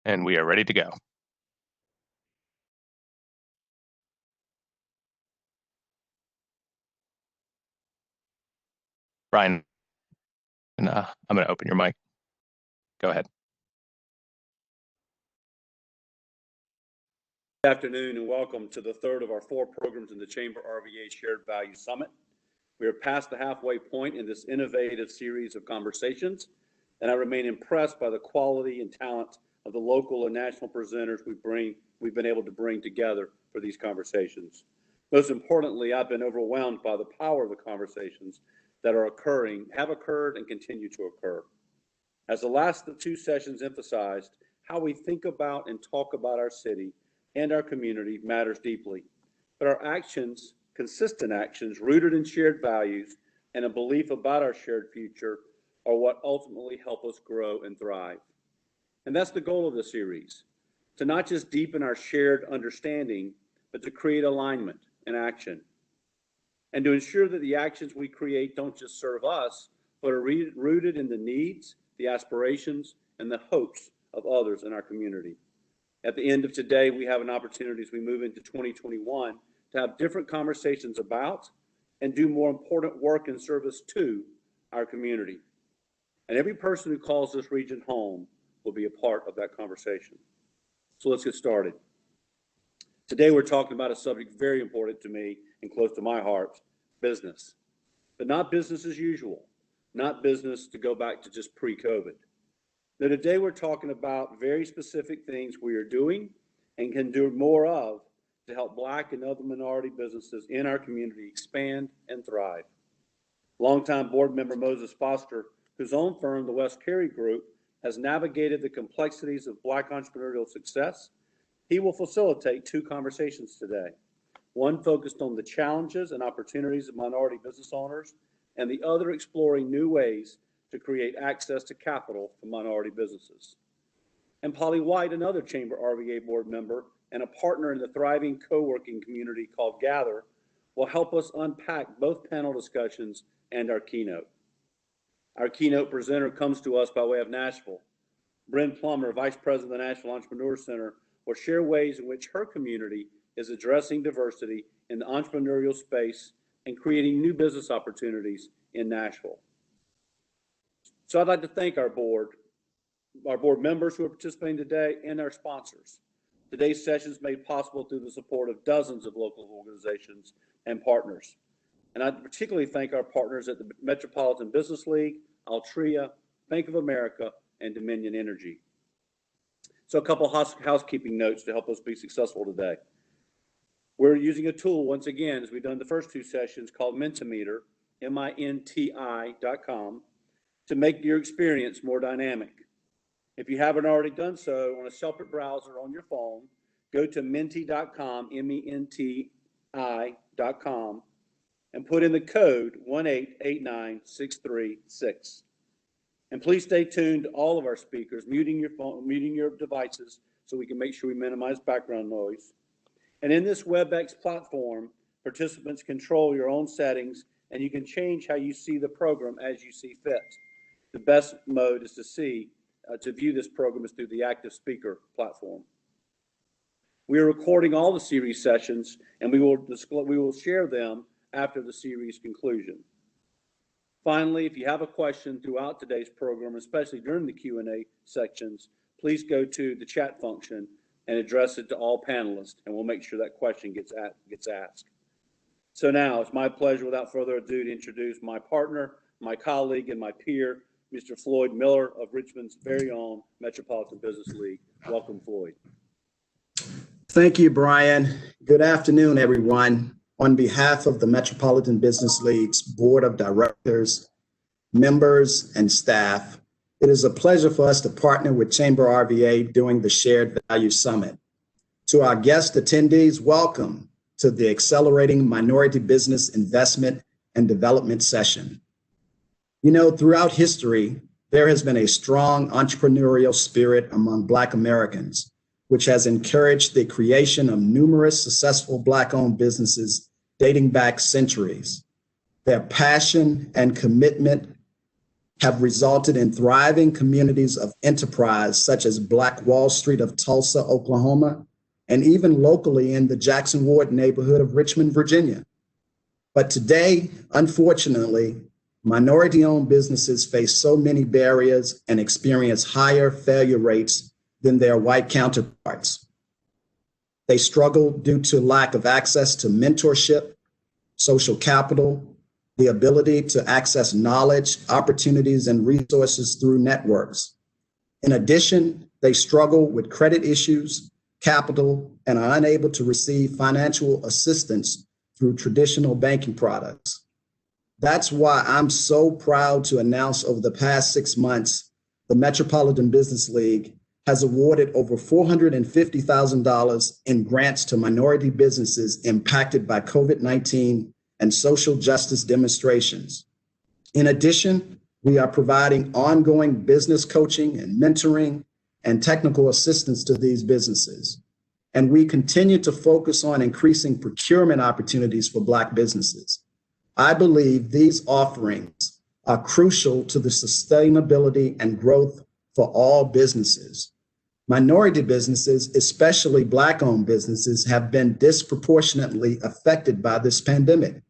And we are ready to go. Brian, and I'm going to open your mic. Go ahead. Good afternoon and welcome to the third of our 4 programs in the Chamber RVA Shared Value Summit. We are past the halfway point in this innovative series of conversations, and I remain impressed by the quality and talent of the local and national presenters we've been able to bring together for these conversations. Most importantly, I've been overwhelmed by the power of the conversations that have occurred, and continue to occur. As the last 2 sessions emphasized, how we think about and talk about our city and our community matters deeply, but our actions, consistent actions rooted in shared values and a belief about our shared future, are what ultimately help us grow and thrive. And that's the goal of the series, to not just deepen our shared understanding, but to create alignment and action, and to ensure that the actions we create don't just serve us, but are rooted in the needs, the aspirations, and the hopes of others in our community. At the end of today, we have an opportunity as we move into 2021 to have different conversations about and do more important work in service to our community. And every person who calls this region home will be a part of that conversation. So let's get started. Today, we're talking about a subject very important to me and close to my heart, business. But not business as usual, not business to go back to just pre-COVID. Now, today, we're talking about very specific things we are doing and can do more of to help Black and other minority businesses in our community expand and thrive. Longtime board member Moses Foster, whose own firm, the West Cary Group, has navigated the complexities of Black entrepreneurial success. He will facilitate 2 conversations today. One focused on the challenges and opportunities of minority business owners, and the other exploring new ways to create access to capital for minority businesses. And Polly White, another Chamber RVA board member and a partner in the thriving co-working community called Gather, will help us unpack both panel discussions and our keynote. Our keynote presenter comes to us by way of Nashville. Bryn Plummer, Vice President of the Nashville Entrepreneur Center, will share ways in which her community is addressing diversity in the entrepreneurial space and creating new business opportunities in Nashville. So I'd like to thank our board members who are participating today, and our sponsors. Today's session is made possible through the support of dozens of local organizations and partners. And I'd particularly thank our partners at the Metropolitan Business League, Altria, Bank of America, and Dominion Energy. So a couple housekeeping notes to help us be successful today. We're using a tool, once again, as we've done the first 2 sessions, called Mentimeter, MINTI.com, to make your experience more dynamic. If you haven't already done so, on a separate browser on your phone, go to menti.com, MENTI.com, and put in the code 1889636. And please stay tuned to all of our speakers, muting your phone, muting your devices, so we can make sure we minimize background noise. And in this WebEx platform, participants control your own settings, and you can change how you see the program as you see fit. The best mode is to view this program is through the active speaker platform. We are recording all the series sessions, and we will share them after the series conclusion. Finally, if you have a question throughout today's program, especially during the Q&A sections, please go to the chat function and address it to all panelists, and we'll make sure that question gets asked. So now it's my pleasure, without further ado, to introduce my partner, my colleague, and my peer, Mr. Floyd Miller of Richmond's very own Metropolitan Business League. Welcome, Floyd. Thank you, Brian. Good afternoon, everyone. On behalf of the Metropolitan Business League's Board of Directors, members, and staff, it is a pleasure for us to partner with Chamber RVA during the Shared Value Summit. To our guest attendees, welcome to the Accelerating Minority Business Investment and Development session. You know, throughout history, there has been a strong entrepreneurial spirit among Black Americans, which has encouraged the creation of numerous successful Black-owned businesses dating back centuries. Their passion and commitment have resulted in thriving communities of enterprise, such as Black Wall Street of Tulsa, Oklahoma, and even locally in the Jackson Ward neighborhood of Richmond, Virginia. But today, unfortunately, minority-owned businesses face so many barriers and experience higher failure rates than their white counterparts. They struggle due to lack of access to mentorship, social capital, the ability to access knowledge, opportunities, and resources through networks. In addition, they struggle with credit issues, capital, and are unable to receive financial assistance through traditional banking products. That's why I'm so proud to announce over the past 6 months, the Metropolitan Business League has awarded over $450,000 in grants to minority businesses impacted by COVID-19 and social justice demonstrations. In addition, we are providing ongoing business coaching and mentoring and technical assistance to these businesses. And we continue to focus on increasing procurement opportunities for Black businesses. I believe these offerings are crucial to the sustainability and growth for all businesses. Minority businesses, especially Black-owned businesses, have been disproportionately affected by this pandemic.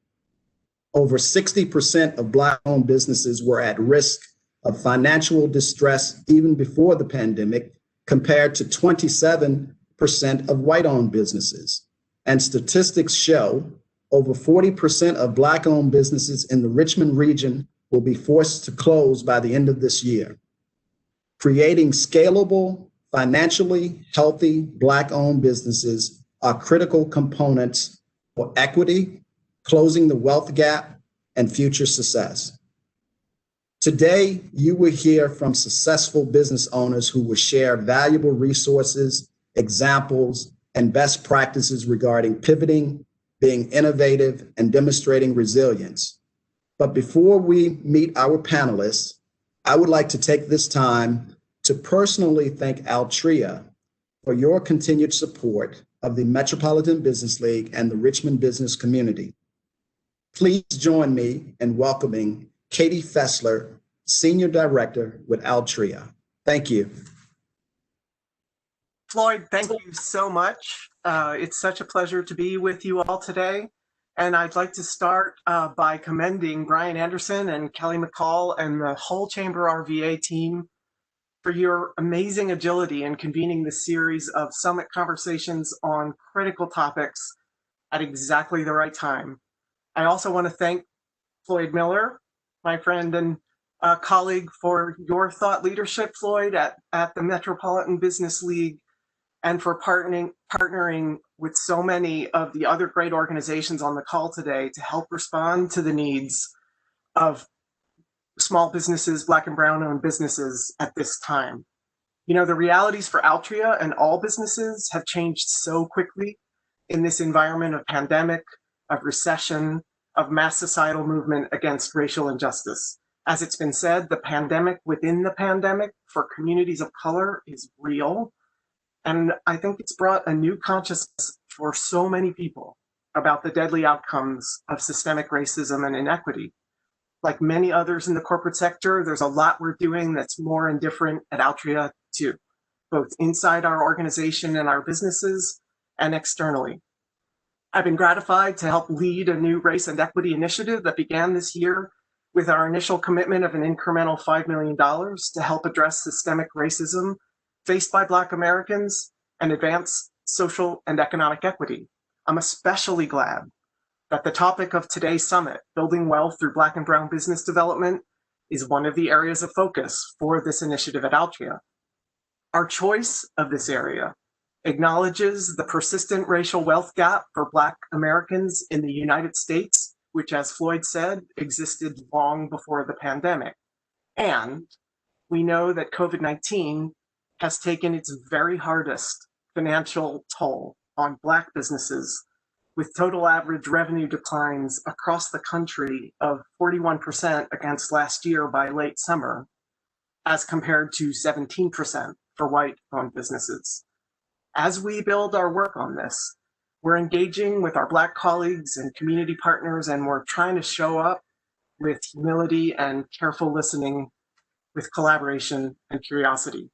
Over 60% of Black-owned businesses were at risk of financial distress even before the pandemic, compared to 27% of white-owned businesses. And statistics show over 40% of Black-owned businesses in the Richmond region will be forced to close by the end of this year. Creating scalable, financially healthy Black-owned businesses are critical components for equity, closing the wealth gap, and future success. Today, you will hear from successful business owners who will share valuable resources, examples, and best practices regarding pivoting, being innovative, and demonstrating resilience. But before we meet our panelists, I would like to take this time to personally thank Altria for your continued support of the Metropolitan Business League and the Richmond business community. Please join me in welcoming Katie Fessler, Senior Director with Altria. Thank you. Floyd, thank you so much. It's such a pleasure to be with you all today. And I'd like to start by commending Brian Anderson and Kelly McCall and the whole Chamber RVA team for your amazing agility in convening this series of summit conversations on critical topics at exactly the right time. I also want to thank Floyd Miller, my friend and colleague, for your thought leadership, Floyd, at the Metropolitan Business League, and for partnering with so many of the other great organizations on the call today to help respond to the needs of small businesses, Black and brown-owned businesses at this time. You know, the realities for Altria and all businesses have changed so quickly in this environment of pandemic, of recession, of mass societal movement against racial injustice. As it's been said, the pandemic within the pandemic for communities of color is real. And I think it's brought a new consciousness for so many people about the deadly outcomes of systemic racism and inequity. Like many others in the corporate sector, there's a lot we're doing that's more and different at Altria too, both inside our organization and our businesses and externally. I've been gratified to help lead a new race and equity initiative that began this year with our initial commitment of an incremental $5 million to help address systemic racism faced by Black Americans and advance social and economic equity. I'm especially glad that the topic of today's summit, building wealth through Black and brown business development, is one of the areas of focus for this initiative at Altria. Our choice of this area acknowledges the persistent racial wealth gap for Black Americans in the United States, which, as Floyd said, existed long before the pandemic. And we know that COVID-19 has taken its very hardest financial toll on Black businesses, with total average revenue declines across the country of 41% against last year by late summer, as compared to 17% for white-owned businesses. As we build our work on this, we're engaging with our Black colleagues and community partners, and we're trying to show up with humility and careful listening with collaboration and curiosity.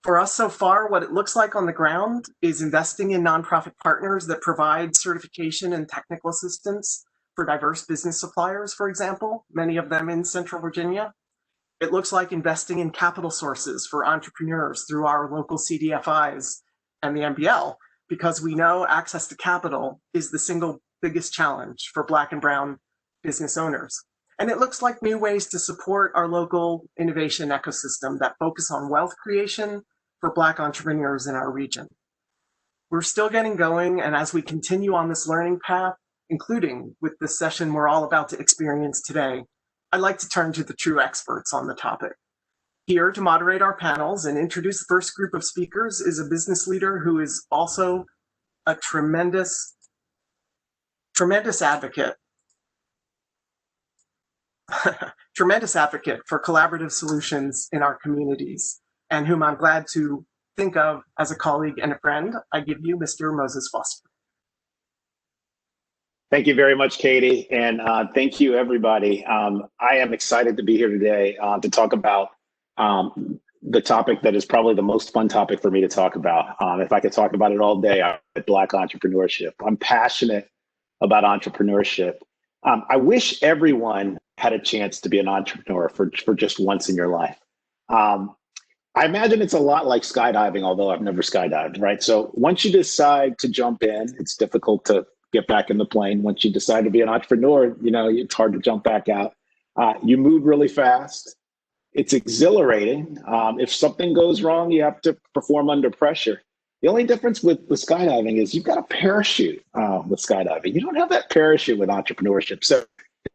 For us so far, what it looks like on the ground is investing in nonprofit partners that provide certification and technical assistance for diverse business suppliers, for example, many of them in Central Virginia. It looks like investing in capital sources for entrepreneurs through our local CDFIs and the MBL, because we know access to capital is the single biggest challenge for Black and Brown business owners. And it looks like new ways to support our local innovation ecosystem that focus on wealth creation for Black entrepreneurs in our region. We're still getting going, and as we continue on this learning path, including with the session we're all about to experience today, I'd like to turn to the true experts on the topic. Here to moderate our panels and introduce the first group of speakers is a business leader who is also a tremendous advocate tremendous advocate for collaborative solutions in our communities, and whom I'm glad to think of as a colleague and a friend. I give you Mr. Moses Foster. Thank you very much, Katie, and thank you, everybody. I am excited to be here today to talk about the topic that is probably the most fun topic for me to talk about. If I could talk about it all day, Black entrepreneurship. I'm passionate about entrepreneurship. I wish everyone had a chance to be an entrepreneur for just once in your life. I imagine it's a lot like skydiving, although I've never skydived, right? So once you decide to jump in, it's difficult to get back in the plane. Once you decide to be an entrepreneur, it's hard to jump back out. You move really fast. It's exhilarating. If something goes wrong, you have to perform under pressure. The only difference with skydiving is you've got a parachute with skydiving. You don't have that parachute with entrepreneurship. So think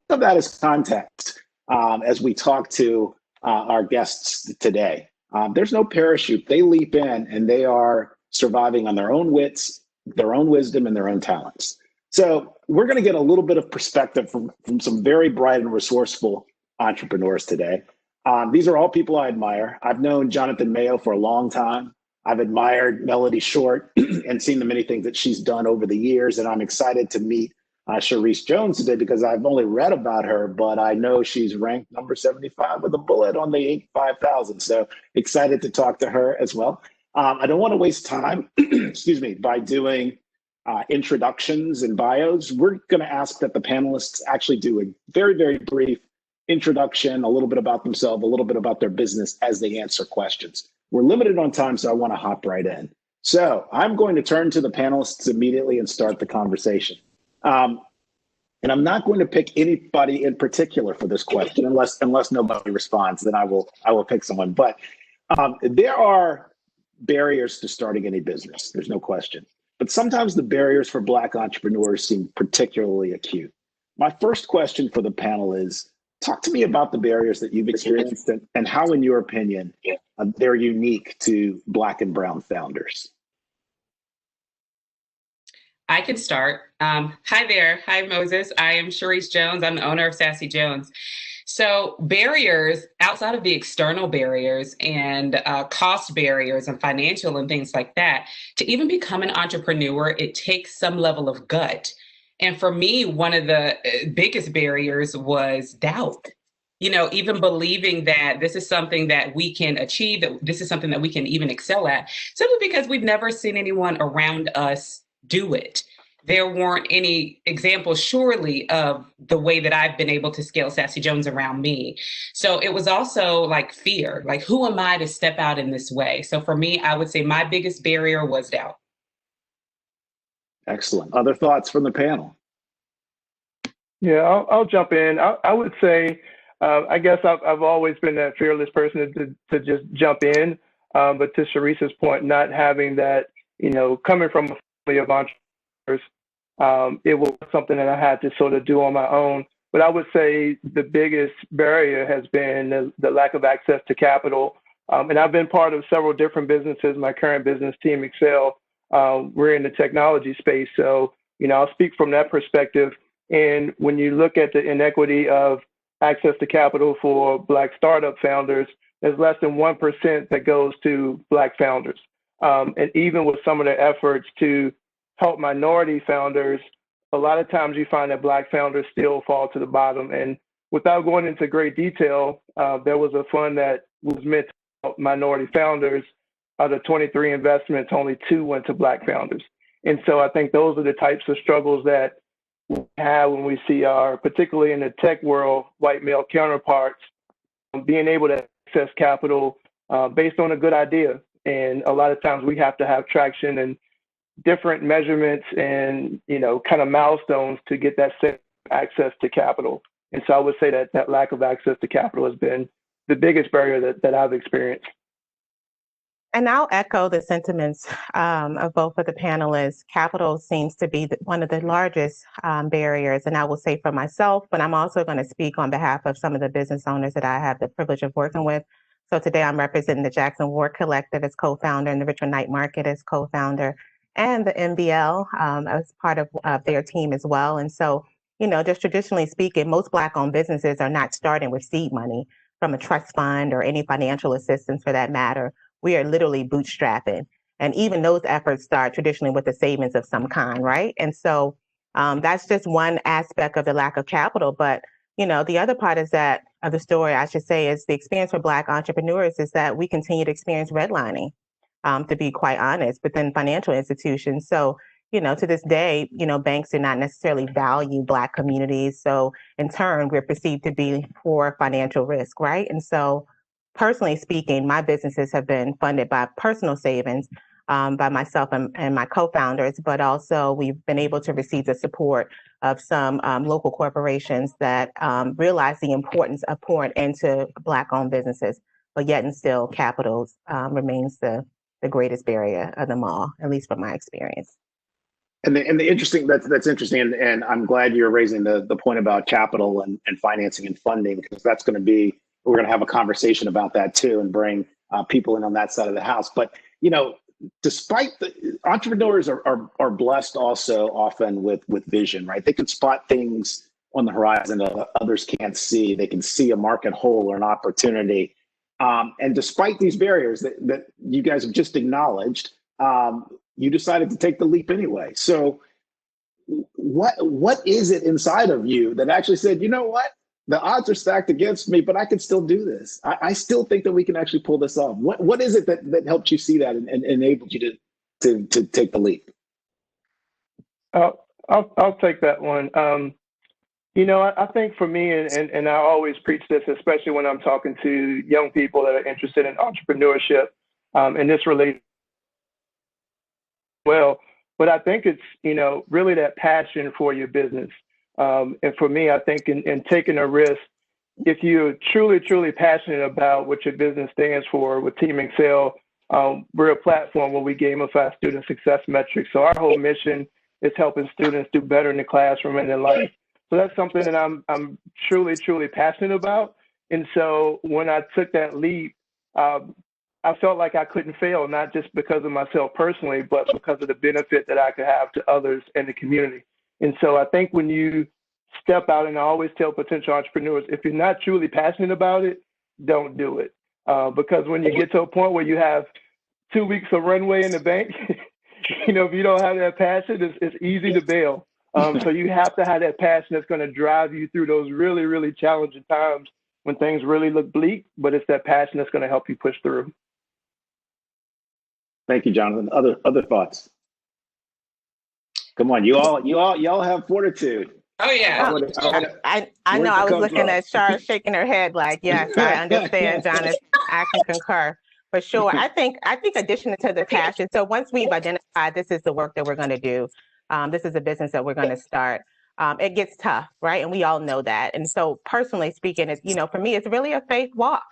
of that as context as we talk to our guests today. There's no parachute. They leap in and they are surviving on their own wits, their own wisdom, and their own talents. So we're going to get a little bit of perspective from some very bright and resourceful entrepreneurs today. These are all people I admire. I've known Jonathan Mayo for a long time. I've admired Melody Short and seen the many things that she's done over the years. And I'm excited to meet Sharice Jones today because I've only read about her, but I know she's ranked number 75 with a bullet on the Inc. 5000. So excited to talk to her as well. I don't want to waste time, excuse me, by doing introductions and bios. We're going to ask that the panelists actually do a very, very brief introduction, a little bit about themselves, a little bit about their business as they answer questions. We're limited on time, so I want to hop right in. So I'm going to turn to the panelists immediately and start the conversation. And I'm not going to pick anybody in particular for this question, unless nobody responds, then I will pick someone. But there are barriers to starting any business. There's no question. But sometimes the barriers for Black entrepreneurs seem particularly acute. My first question for the panel is, talk to me about the barriers that you've experienced and how, in your opinion, they're unique to Black and Brown founders. I can start. Hi there. Hi, Moses. I am Sharice Jones. I'm the owner of Sassy Jones. So barriers outside of the external barriers and cost barriers and financial and things like that, to even become an entrepreneur, it takes some level of gut. And for me, one of the biggest barriers was doubt. Even believing that this is something that we can achieve, that this is something that we can even excel at, simply because we've never seen anyone around us do it. There weren't any examples, surely, of the way that I've been able to scale Sassy Jones around me. So it was also like fear, like, who am I to step out in this way? So for me, I would say my biggest barrier was doubt. Excellent. Other thoughts from the panel? Yeah, I'll jump in. I would say, I guess I've always been that fearless person to just jump in. But to Sharice's point, not having that, coming from a family of entrepreneurs, it was something that I had to sort of do on my own. But I would say the biggest barrier has been the lack of access to capital. And I've been part of several different businesses. My current business, Team Excel, we're in the technology space. So, I'll speak from that perspective. And when you look at the inequity of access to capital for Black startup founders, there's less than 1% that goes to Black founders. And even with some of the efforts to help minority founders, a lot of times you find that Black founders still fall to the bottom. And without going into great detail, there was a fund that was meant to help minority founders. Out of 23 investments, only 2 went to Black founders. And so I think those are the types of struggles that we have when we see our, particularly in the tech world, white male counterparts being able to access capital based on a good idea. And a lot of times we have to have traction and different measurements and, kind of milestones to get that same access to capital. And so I would say that that lack of access to capital has been the biggest barrier that I've experienced. And I'll echo the sentiments of both of the panelists. Capital seems to be one of the largest barriers, and I will say for myself, but I'm also going to speak on behalf of some of the business owners that I have the privilege of working with. So today I'm representing the Jackson Ward Collective as co-founder and the Richmond Night Market as co-founder, and the MBL as part of their team as well. And so, just traditionally speaking, most Black-owned businesses are not starting with seed money from a trust fund or any financial assistance for that matter. We are literally bootstrapping. And even those efforts start traditionally with a savings of some kind, right? And so that's just one aspect of the lack of capital. But, the other part is that of the story, I should say, is the experience for Black entrepreneurs is that we continue to experience redlining, to be quite honest, within financial institutions. So, to this day, banks do not necessarily value Black communities. So in turn, we're perceived to be for financial risk, right? And so personally speaking, my businesses have been funded by personal savings by myself and my co-founders, but also we've been able to receive the support of some local corporations that realize the importance of pouring into Black-owned businesses, but yet and still capital remains the greatest barrier of them all, at least from my experience. And the interesting, that's interesting, and I'm glad you're raising the point about capital and financing and funding, because that's going to be, we're going to have a conversation about that too, and bring people in on that side of the house. But despite the entrepreneurs are blessed also often with vision, right? They can spot things on the horizon that others can't see. They can see a market hole or an opportunity. And despite these barriers that you guys have just acknowledged, you decided to take the leap anyway. So what is it inside of you that actually said, you know what? The odds are stacked against me, but I can still do this. I still think that we can actually pull this off. What is it that helped you see that and enabled you to take the leap? I'll take that one. I think for me, and I always preach this, especially when I'm talking to young people that are interested in entrepreneurship, and this relates well, but I think it's, really that passion for your business. And for me, I think in taking a risk, if you're truly, truly passionate about what your business stands for, with Team Excel, we're a platform where we gamify student success metrics. So our whole mission is helping students do better in the classroom and in life. So that's something that I'm truly, truly passionate about. And so when I took that leap, I felt like I couldn't fail, not just because of myself personally, but because of the benefit that I could have to others and the community. And so I think when you step out, and I always tell potential entrepreneurs, if you're not truly passionate about it, don't do it. Because when you get to a point where you have 2 weeks of runway in the bank, if you don't have that passion, it's easy to bail. So you have to have that passion that's going to drive you through those really, really challenging times when things really look bleak, but it's that passion that's going to help you push through. Thank you, Jonathan. Other thoughts? Come on, y'all have fortitude. Oh yeah. I know. I was looking at Shar shaking her head like, yes, I understand, Jonathan. I can concur for sure. I think addition to the passion. So once we've identified this is the work that we're going to do, this is a business that we're going to start. It gets tough, right? And we all know that. And so personally speaking, it's, for me, it's really a faith walk,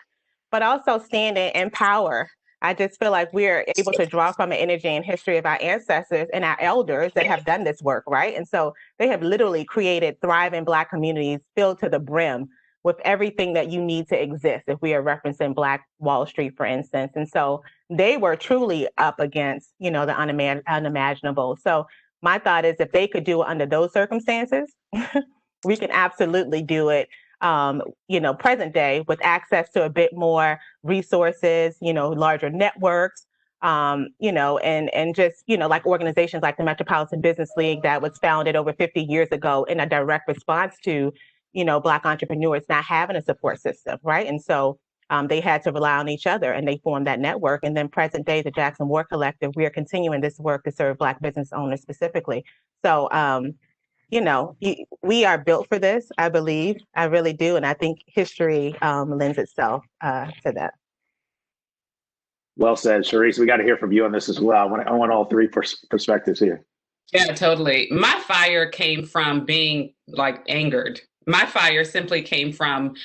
but also standing in power. I just feel like we're able to draw from the energy and history of our ancestors and our elders that have done this work, right? And so they have literally created thriving Black communities filled to the brim with everything that you need to exist, if we are referencing Black Wall Street, for instance. And so they were truly up against, the unimaginable. So my thought is if they could do it under those circumstances, we can absolutely do it present day with access to a bit more resources, larger networks, and just, like organizations like the Metropolitan Business League that was founded over 50 years ago in a direct response to, Black entrepreneurs not having a support system, right? And so they had to rely on each other, and they formed that network. And then present day, the Jackson War Collective, we are continuing this work to serve Black business owners specifically. So, we are built for this, I believe. I really do. And I think history lends itself to that. Well said, Sharice. We got to hear from you on this as well. I want all three perspectives here. Yeah, totally. My fire came from being like angered. My fire simply came from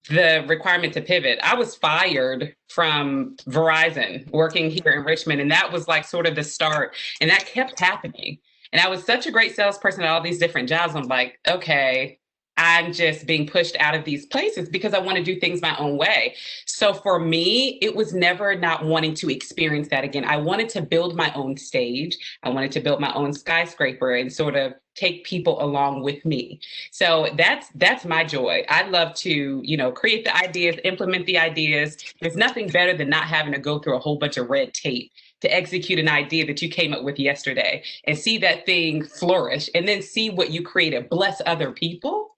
the requirement to pivot. I was fired from Verizon working here in Richmond, and that was like sort of the start, and that kept happening. And I was such a great salesperson at all these different jobs. I'm like, okay, I'm just being pushed out of these places because I want to do things my own way. So for me, it was never not wanting to experience that again. I wanted to build my own stage. I wanted to build my own skyscraper and sort of take people along with me. So that's my joy. I love to, create the ideas, implement the ideas. There's nothing better than not having to go through a whole bunch of red tape to execute an idea that you came up with yesterday and see that thing flourish and then see what you created, bless other people.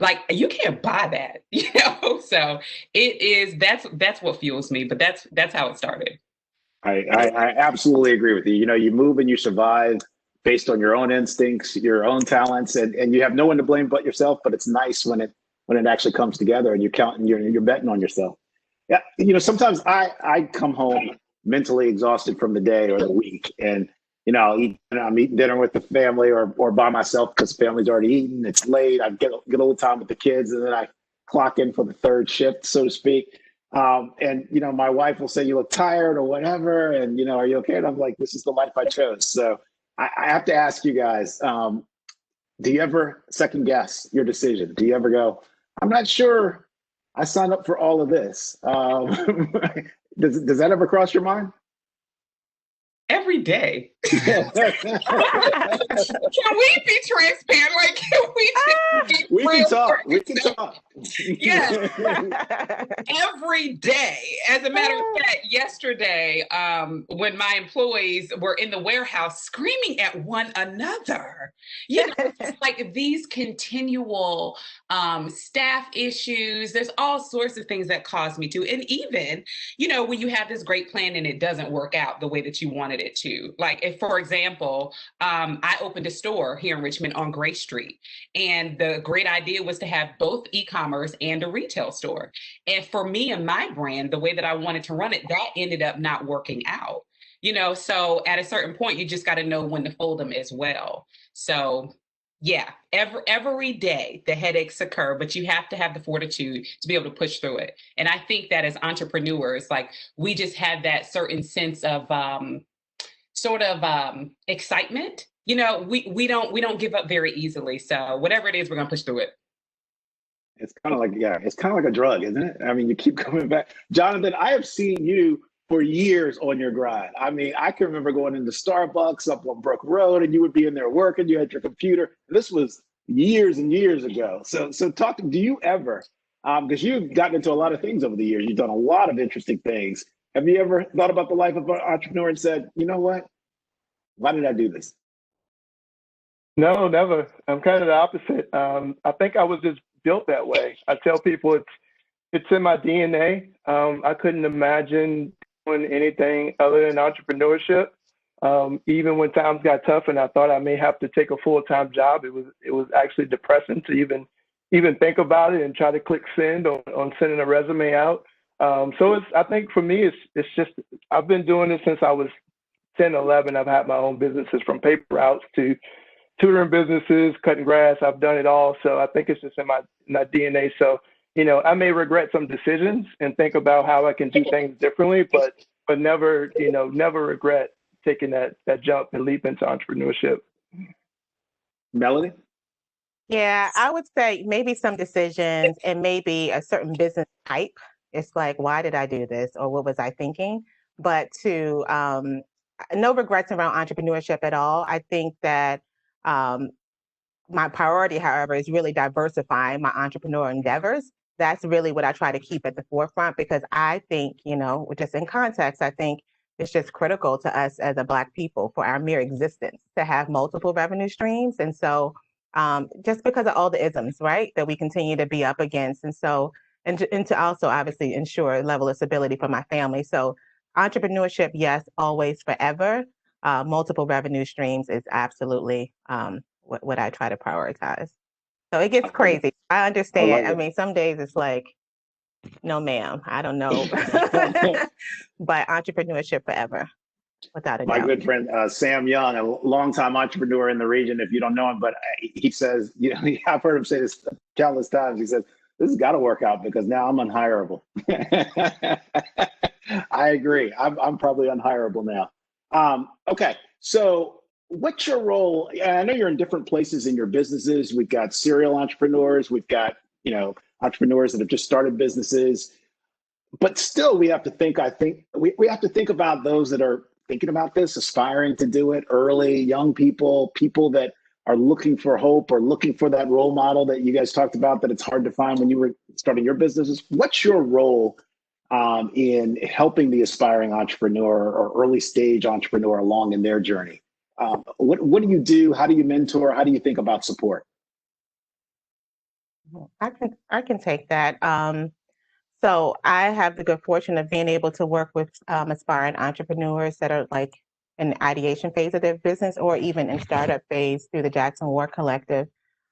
Like, you can't buy that, So that's what fuels me, but that's how it started. I absolutely agree with you. You move and you survive based on your own instincts, your own talents, and you have no one to blame but yourself. But it's nice when it actually comes together and you're betting on yourself. Yeah, sometimes I come home mentally exhausted from the day or the week, and I'm eating dinner with the family or by myself because family's already eaten. It's late. I get a little time with the kids, and then I clock in for the third shift, so to speak. And my wife will say, "You look tired," or whatever, and "Are you okay?" And I'm like, "This is the life I chose." So I have to ask you guys: do you ever second guess your decision? Do you ever go, "I'm not sure I signed up for all of this"? Does that ever cross your mind? Every day. Can we be transparent? Like, can we can talk. We can talk. Yes. Every day. As a matter of fact, yesterday, when my employees were in the warehouse screaming at one another, it's like these continual staff issues. There's all sorts of things that cause me to. And even, when you have this great plan and it doesn't work out the way that you wanted it to. Like, if, for example, I opened a store here in Richmond on Gray Street, and the great idea was to have both e-commerce and a retail store. And for me and my brand, the way that I wanted to run it, that ended up not working out. So at a certain point, you just got to know when to fold them as well. So yeah, every day the headaches occur, but you have to have the fortitude to be able to push through it. And I think that as entrepreneurs, like, we just have that certain sense of excitement. We don't give up very easily. So whatever it is, we're gonna push through it. It's kind of like a drug, isn't it? I mean, you keep coming back. Jonathan, I have seen you for years on your grind. I mean, I can remember going into Starbucks up on Brook Road, and you would be in there working. You had your computer. This was years and years ago. So do you ever, because you've gotten into a lot of things over the years, you've done a lot of interesting things. Have you ever thought about the life of an entrepreneur and said, you know what? Why did I do this? No, never. I'm kind of the opposite. I think I was just built that way. I tell people it's in my DNA. I couldn't imagine doing anything other than entrepreneurship. Even when times got tough and I thought I may have to take a full-time job, it was actually depressing to even think about it and try to click send on sending a resume out. So I think for me, it's just, I've been doing this since I was 10, 11. I've had my own businesses, from paper routes to tutoring businesses, cutting grass. I've done it all. So I think it's just in my DNA. So, I may regret some decisions and think about how I can do things differently, but never regret taking that jump and leap into entrepreneurship. Melanie? Yeah, I would say maybe some decisions and maybe a certain business type. It's like, why did I do this? Or what was I thinking? But no regrets around entrepreneurship at all. I think that my priority, however, is really diversifying my entrepreneur endeavors. That's really what I try to keep at the forefront, because I think, just in context, I think it's just critical to us as a Black people for our mere existence to have multiple revenue streams. And so just because of all the isms, right, that we continue to be up against. And so and to also obviously ensure a level of stability for my family. So entrepreneurship, yes, always, forever. Multiple revenue streams is absolutely what I try to prioritize. So it gets crazy. I understand. I mean, some days it's like, no, ma'am, I don't know. But entrepreneurship forever, without a My doubt. good friend Sam Young, a longtime entrepreneur in the region. If you don't know him, but he says, you know, I've heard him say this countless times. He says, "This has got to work out because now I'm unhireable." I agree. I'm probably unhireable now. Okay, so what's your role? I know you're in different places in your businesses. We've got serial entrepreneurs. We've got, you know, entrepreneurs that have just started businesses. But still, we have to think, I think, we have to think about those that are thinking about this, aspiring to do it early, young people, people that are looking for hope or looking for that role model that you guys talked about that it's hard to find when you were starting your businesses. What's your role in helping the aspiring entrepreneur or early stage entrepreneur along in their journey? What do you do? How do you mentor? How do you think about support? I can take that. So I have the good fortune of being able to work with aspiring entrepreneurs that are like in the ideation phase of their business or even in startup phase through the Jackson Ward Collective.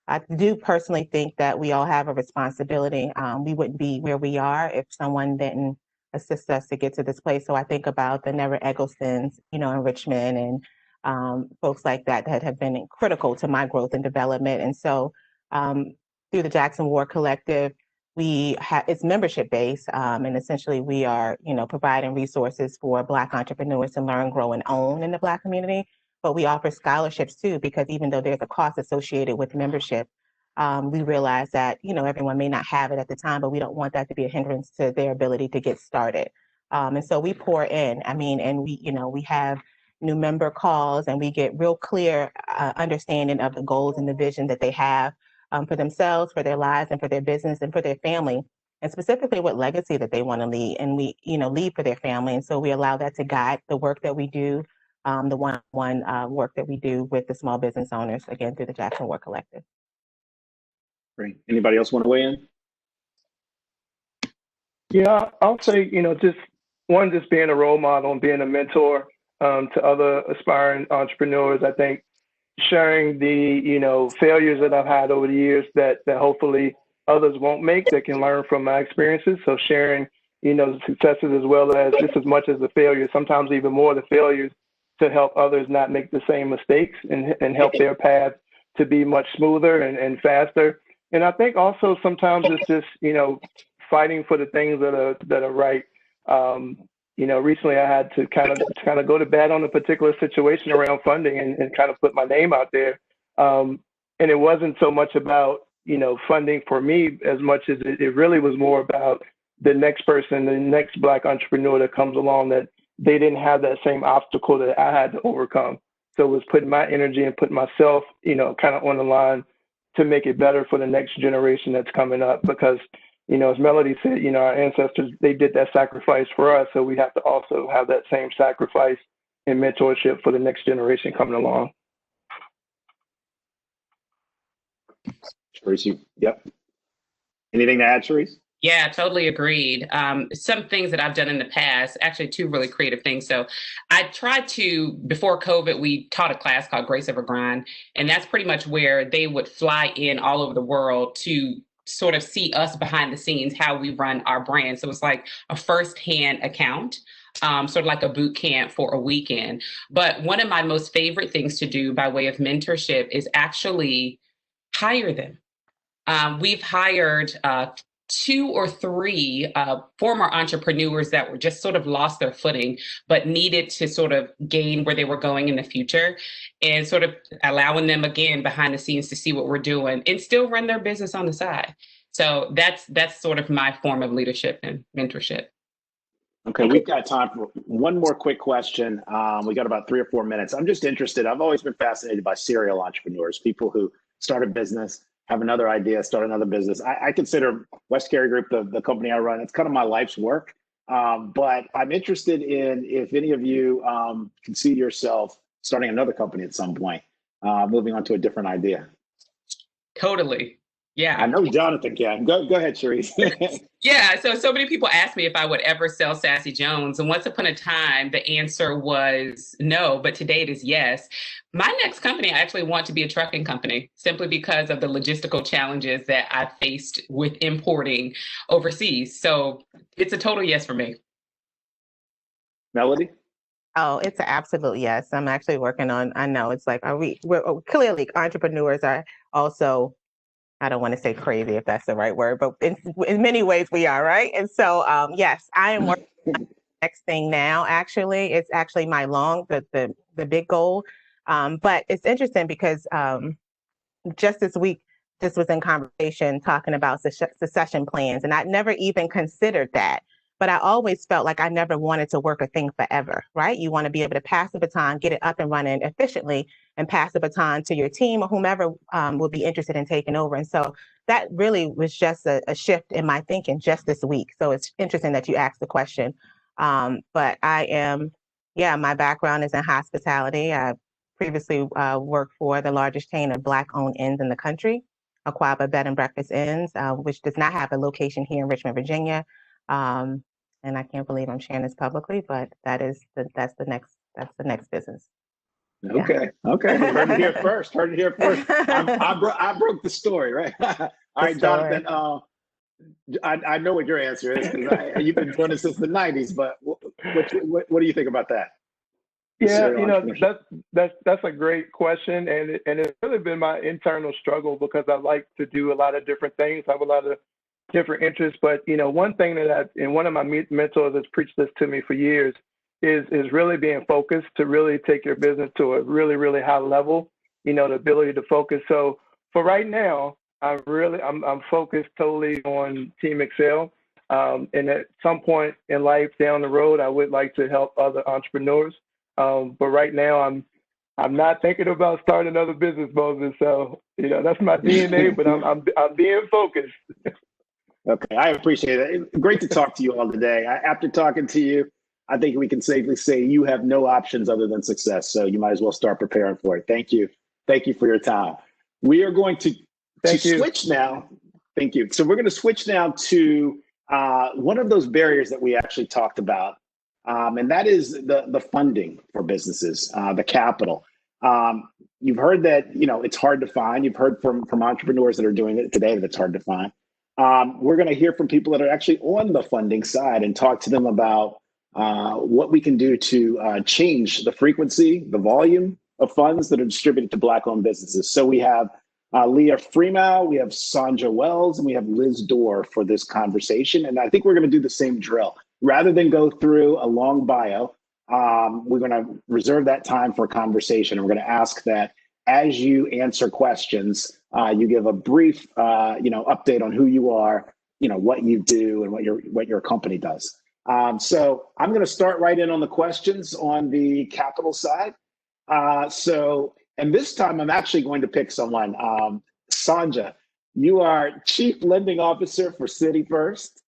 I do personally think that we all have a responsibility. We wouldn't be where we are if someone didn't assist us to get to this place. So I think about the Never Egglestons, you know, in Richmond and folks like that that have been critical to my growth and development. And so through the Jackson Ward Collective, it's membership based, and essentially we are, you know, providing resources for Black entrepreneurs to learn, grow, and own in the Black community. But we offer scholarships too, because even though there's a cost associated with membership, we realize that, you know, everyone may not have it at the time, but we don't want that to be a hindrance to their ability to get started. And so we pour in. I mean, and we, you know, we have new member calls, and we get real clear understanding of the goals and the vision that they have. For themselves, for their lives, and for their business, and for their family, and specifically what legacy that they want to leave, and we, you know, leave for their family. And so we allow that to guide the work that we do, the one-on-one work that we do with the small business owners, again, through the Jackson Ward Collective. Great. Anybody else want to weigh in? Yeah, I'll say, you know, just being a role model and being a mentor to other aspiring entrepreneurs. I think sharing the, you know, failures that I've had over the years that hopefully others won't make, that can learn from my experiences. So sharing, you know, the successes as well as just as much as the failures, sometimes even more the failures, to help others not make the same mistakes and help their path to be much smoother and faster. And I think also sometimes it's just, you know, fighting for the things that are right. You know, recently I had to kind of go to bat on a particular situation around funding and kind of put my name out there. And it wasn't so much about, you know, funding for me as much as it really was more about the next person, the next Black entrepreneur that comes along, that they didn't have that same obstacle that I had to overcome. So it was putting my energy and putting myself, you know, kind of on the line to make it better for the next generation that's coming up. Because, you know, as Melody said, you know, our ancestors, they did that sacrifice for us. So we have to also have that same sacrifice and mentorship for the next generation coming along. Charisse, yep. Anything to add, Charisse? Yeah, totally agreed. Some things that I've done in the past, actually two really creative things. So I tried to, before COVID, we taught a class called Grace Over Grind. And that's pretty much where they would fly in all over the world to sort of see us behind the scenes, how we run our brand. So it's like a firsthand account, sort of like a boot camp for a weekend. But one of my most favorite things to do by way of mentorship is actually hire them. We've hired 2 or 3 former entrepreneurs that were just sort of lost their footing, but needed to sort of gain where they were going in the future, and sort of allowing them again behind the scenes to see what we're doing and still run their business on the side. So that's sort of my form of leadership and mentorship. Okay, we've got time for one more quick question. We got about 3 or 4 minutes. I'm just interested. I've always been fascinated by serial entrepreneurs, people who start a business, have another idea, start another business. I consider West Cary Group the company I run. It's kind of my life's work. But I'm interested in if any of you can see yourself starting another company at some point, moving on to a different idea. Totally. Yeah. I know Jonathan can. Go ahead, Sharice. Yeah, so many people asked me if I would ever sell Sassy Jones, and once upon a time the answer was no, but today it is yes. My next company, I actually want to be a trucking company simply because of the logistical challenges that I faced with importing overseas. So it's a total yes for me. Melody? Oh, it's an absolute yes. I'm actually working on, I know it's like, we're clearly entrepreneurs are also, I don't want to say crazy if that's the right word, but in many ways we are, right? And so, yes, I am working on the next thing now. Actually, it's actually my the big goal. But it's interesting because just this week, this was in conversation talking about succession plans, and I'd never even considered that. But I always felt like I never wanted to work a thing forever, right? You want to be able to pass the baton, get it up and running efficiently, and pass the baton to your team or whomever will be interested in taking over. And so that really was just a shift in my thinking just this week. So it's interesting that you asked the question. But I am, yeah, my background is in hospitality. I previously worked for the largest chain of Black-owned inns in the country, Aquaba Bed and Breakfast Inns, which does not have a location here in Richmond, Virginia. And I can't believe I'm sharing this publicly, but that's the next business. Okay. Okay. Heard it here first. I broke the story, right? All right, Jonathan. I know what your answer is because you've been doing it since the '90s. But what do you think about that? Yeah, that's a great question, and it's really been my internal struggle because I like to do a lot of different things. I have a lot of different interests, but one thing that one of my mentors has preached this to me for years is really being focused to really take your business to a really, really high level. The ability to focus. So for right now, I'm focused totally on Team Excel. And at some point in life down the road, I would like to help other entrepreneurs. But right now, I'm not thinking about starting another business, Moses. So that's my DNA, but I'm being focused. Okay, I appreciate it. Great to talk to you all today. After talking to you, I think we can safely say you have no options other than success. So you might as well start preparing for it. Thank you. Thank you for your time. We are going to switch now. Thank you. So we're going to switch now to one of those barriers that we actually talked about, and that is the funding for businesses, the capital. You've heard that it's hard to find. You've heard from entrepreneurs that are doing it today that it's hard to find. We're going to hear from people that are actually on the funding side and talk to them about what we can do to change the frequency, the volume of funds that are distributed to Black-owned businesses. So we have Leah Freeman, we have Sandra Wells, and we have Liz Dorr for this conversation. And I think we're going to do the same drill. Rather than go through a long bio, we're going to reserve that time for a conversation. And we're going to ask that as you answer questions, you give a brief, update on who you are, what you do, and what your company does. So I'm going to start right in on the questions on the capital side. And this time I'm actually going to pick someone. Sandra, you are Chief Lending Officer for City First.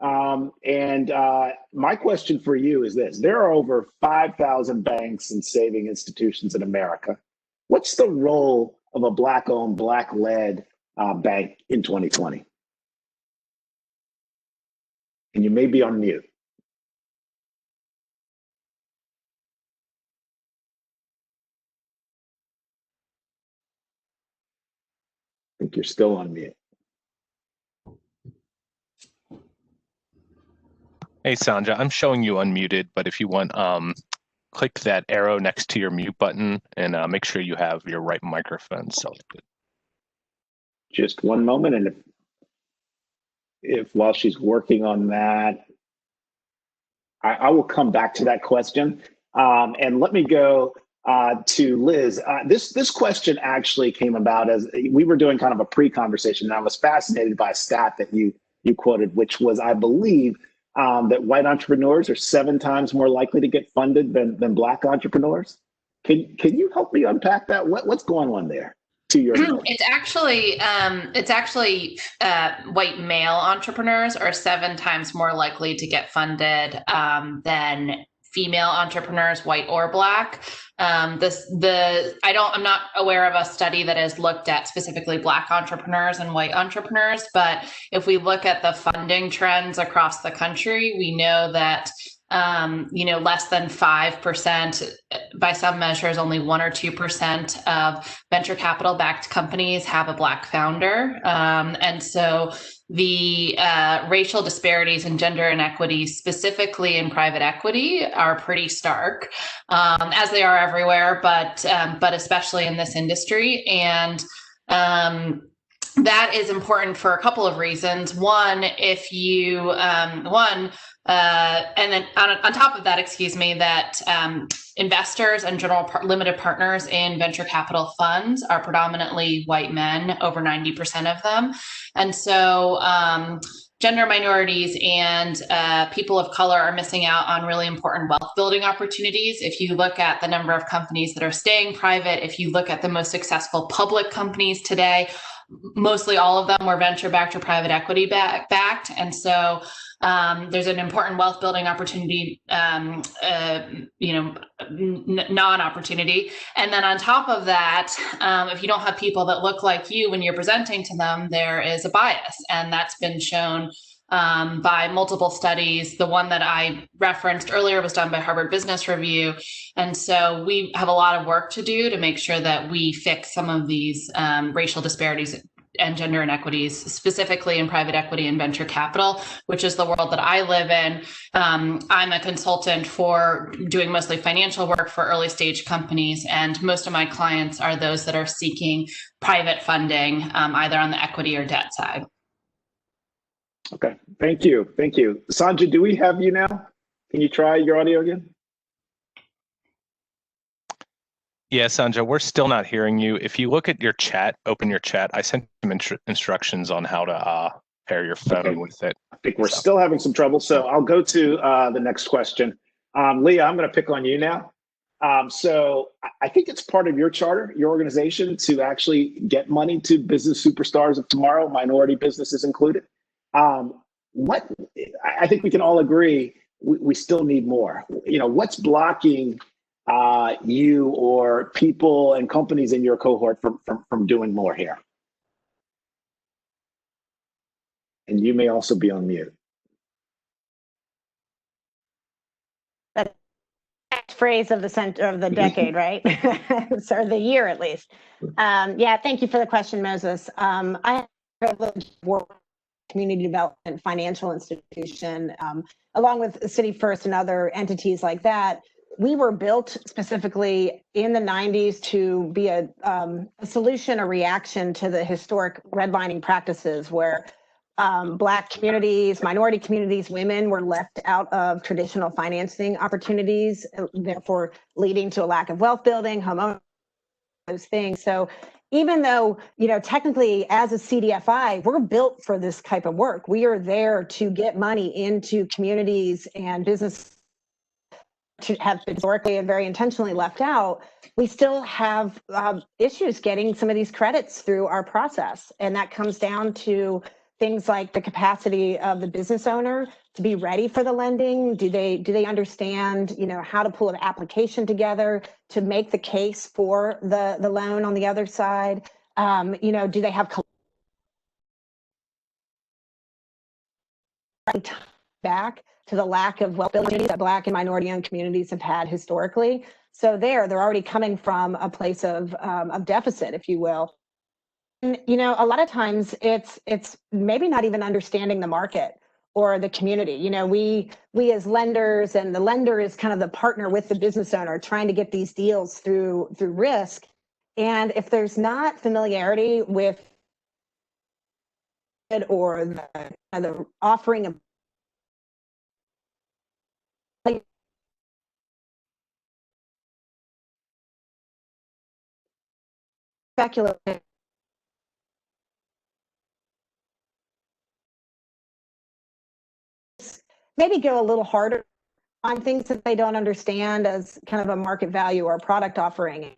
And my question for you is this: there are over 5,000 banks and saving institutions in America. What's the role of a Black-owned, Black-led bank in 2020? And you may be on mute. I think you're still on mute. Hey, Sandra, I'm showing you unmuted, but if you want, click that arrow next to your mute button and make sure you have your right microphone selected. Just one moment, and if while she's working on that, I will come back to that question. And let me go to Liz. This question actually came about as we were doing kind of a pre-conversation, and I was fascinated by a stat that you quoted, which was, I believe, that white entrepreneurs are 7 times more likely to get funded than Black entrepreneurs. Can you help me unpack that? What's going on there? It's actually white male entrepreneurs are 7 times more likely to get funded than female entrepreneurs, white or Black. I'm not aware of a study that has looked at specifically Black entrepreneurs and white entrepreneurs, but if we look at the funding trends across the country, we know that less than 5%, by some measures, only 1 or 2% of venture capital backed companies have a Black founder. And so the racial disparities and gender inequities, specifically in private equity, are pretty stark, as they are everywhere, but especially in this industry. And that is important for a couple of reasons. One, if you and then on top of that, that investors and general limited partners in venture capital funds are predominantly white men, over 90% of them. And so gender minorities and people of color are missing out on really important wealth building opportunities. If you look at the number of companies that are staying private, if you look at the most successful public companies today, mostly all of them were venture backed or private equity backed. And so there's an important wealth building opportunity, non-opportunity. And then on top of that, if you don't have people that look like you when you're presenting to them, there is a bias. And that's been shown by multiple studies. The one that I referenced earlier was done by Harvard Business Review. And so we have a lot of work to do to make sure that we fix some of these racial disparities and gender inequities, specifically in private equity and venture capital, which is the world that I live in. I'm a consultant for doing mostly financial work for early stage companies, and most of my clients are those that are seeking private funding, either on the equity or debt side. Okay, thank you. Thank you. Sandra, do we have you now? Can you try your audio again? Yeah, Sandra, we're still not hearing you. If you look at your chat, open your chat, I sent some instructions on how to pair your phone with it. I think we're still having some trouble, so I'll go to the next question. Leah, I'm going to pick on you now. So I think it's part of your charter, your organization, to actually get money to business superstars of tomorrow, minority businesses included. I think we can all agree we still need more. What's blocking you or people and companies in your cohort from doing more here? And you may also be on mute. That phrase of the center of the decade, right? Or the year at least. Yeah, thank you for the question, Moses. I have the privilege to work with community development financial institution, along with City First and other entities like that. We were built specifically in the 90s to be a solution, a reaction to the historic redlining practices where Black communities, minority communities, women were left out of traditional financing opportunities, therefore leading to a lack of wealth building, home ownership, those things. So even though, technically as a CDFI, we're built for this type of work. We are there to get money into communities and business to have been historically and very intentionally left out. We still have issues getting some of these credits through our process. And that comes down to things like the capacity of the business owner to be ready for the lending. Do they understand, how to pull an application together to make the case for the loan on the other side? Do they have back to the lack of wealth building that Black and minority-owned communities have had historically? So they're already coming from a place of deficit, if you will. And, a lot of times it's maybe not even understanding the market or the community. We as lenders, and the lender is kind of the partner with the business owner trying to get these deals through risk. And if there's not familiarity with it or the offering of speculative, maybe go a little harder on things that they don't understand as kind of a market value or product offering.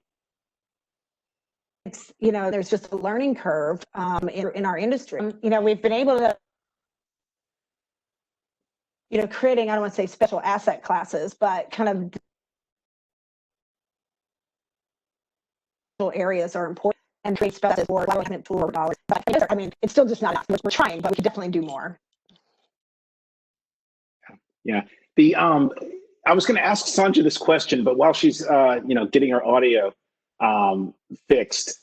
It's, there's just a learning curve in our industry. We've been able to, creating, I don't want to say special asset classes, but kind of areas are important and create special for dollars. But I mean, it's still just not enough. We're trying, but we could definitely do more. Yeah. I was going to ask Sandra this question, but while she's getting her audio fixed,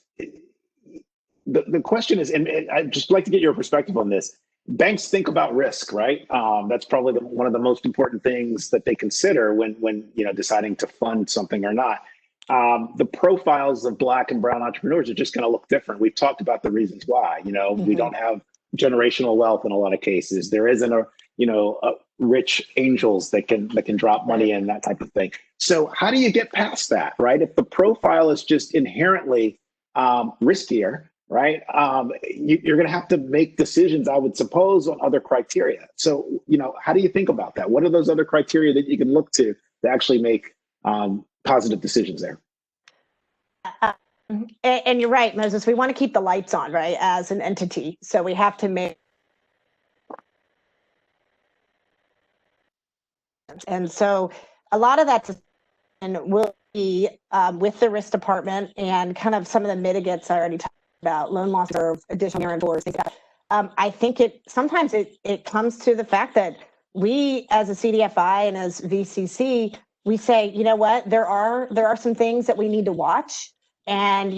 the question is, and I'd just like to get your perspective on this. Banks think about risk, right? That's probably one of the most important things that they consider when deciding to fund something or not. The profiles of Black and brown entrepreneurs are just going to look different. We've talked about the reasons why. We don't have generational wealth in a lot of cases. There isn't a rich angels that can drop money in, that type of thing. So how do you get past that, right? If the profile is just inherently riskier, right? You're going to have to make decisions, I would suppose, on other criteria. So, how do you think about that? What are those other criteria that you can look to actually make positive decisions there? And you're right, Moses, we want to keep the lights on, right, as an entity. So we have to make, and so a lot of that will be with the risk department and kind of some of the mitigants I already talked about, loan loss or additional guarantors, things like that. I think sometimes it comes to the fact that we as a CDFI and as VCC, we say, you know what, there are some things that we need to watch. And,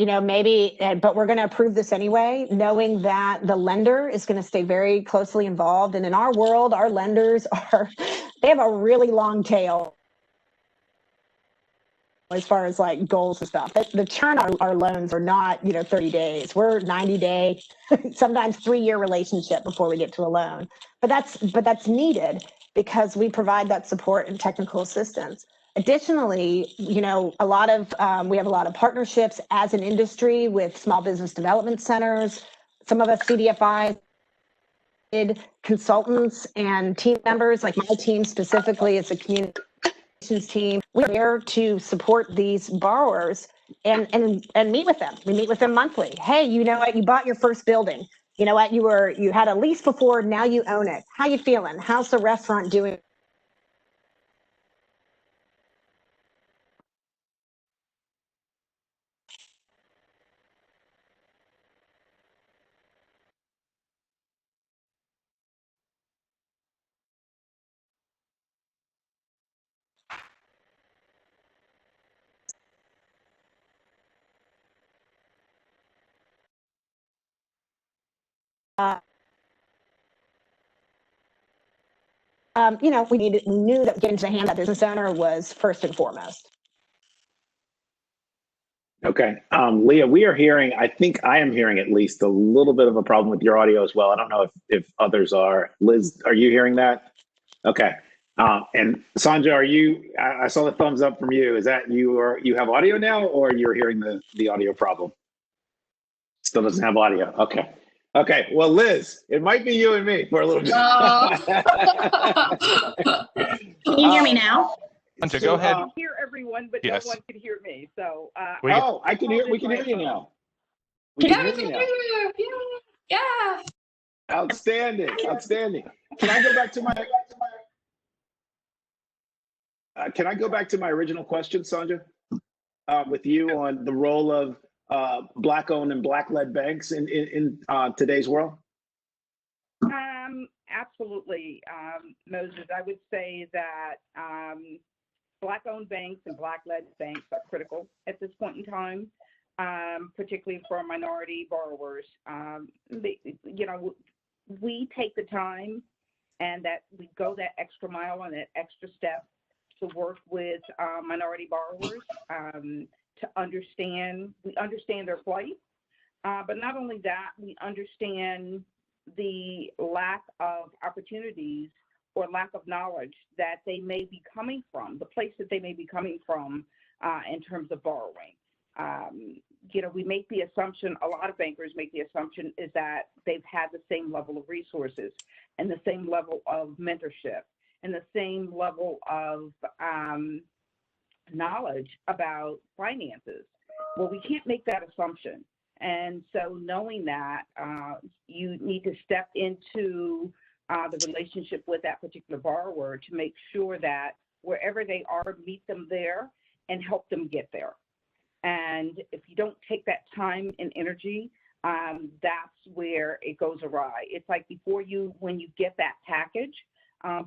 but we're going to approve this anyway, knowing that the lender is going to stay very closely involved. And in our world, our lenders they have a really long tail as far as like goals and stuff. The churn on our loans are not, 30 days. We're 90-day, sometimes 3-year relationship before we get to a loan. But that's needed because we provide that support and technical assistance. Additionally, we have a lot of partnerships as an industry with small business development centers. Some of us CDFI consultants and team members, like my team specifically, it's a communications team. We're there to support these borrowers and meet with them. We meet with them monthly. Hey, you know what? You bought your first building. You know what? You had a lease before. Now you own it. How you feeling? How's the restaurant doing? We knew that getting to the hand of that business owner was first and foremost. Okay. Leah, I think I am hearing at least a little bit of a problem with your audio as well. I don't know if others are. Liz, are you hearing that? Okay. And Sandra, I saw the thumbs up from you. Is that you have audio now, or you're hearing the audio problem? Still doesn't have audio. Okay. Okay. Well, Liz, it might be you and me for a little bit. Can you hear me now? Sandra, go ahead. I can hear everyone, but Yes. no one can hear me. So I can hear. We can hear you now. We can hear you now. Yeah. Outstanding. Outstanding. Can I go back to my? Can I go back to my original question, Sandra, with you on the role of Black-owned and Black-led banks in today's world? Absolutely, Moses. I would say that Black-owned banks and Black-led banks are critical at this point in time, particularly for minority borrowers. We take the time and that we go that extra mile and that extra step to work with minority borrowers to understand. We understand their plight, but not only that, we understand the lack of opportunities or lack of knowledge that they may be coming from, the place that they may be coming from in terms of borrowing. We make the assumption, a lot of bankers make the assumption is that they've had the same level of resources and the same level of mentorship and the same level of knowledge about finances. Well, we can't make that assumption. And so knowing that, you need to step into the relationship with that particular borrower to make sure that wherever they are, meet them there and help them get there. And if you don't take that time and energy, that's where it goes awry. It's like when you get that package,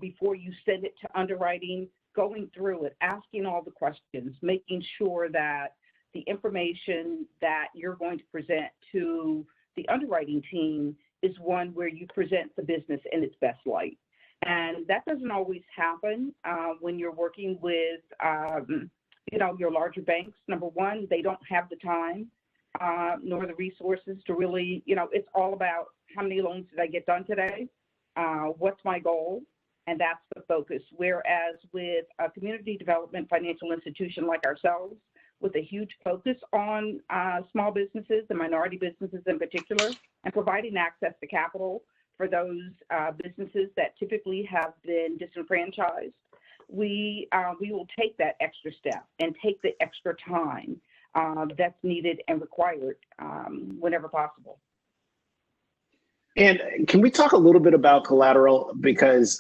before you send it to underwriting, going through it, asking all the questions, making sure that the information that you're going to present to the underwriting team is one where you present the business in its best light. And that doesn't always happen when you're working with, your larger banks. Number one, they don't have the time nor the resources to really, it's all about how many loans did I get done today? What's my goal? And that's the focus. Whereas with a community development financial institution like ourselves, with a huge focus on small businesses and minority businesses in particular, and providing access to capital for those businesses that typically have been disenfranchised, we will take that extra step and take the extra time that's needed and required whenever possible. And can we talk a little bit about collateral? Because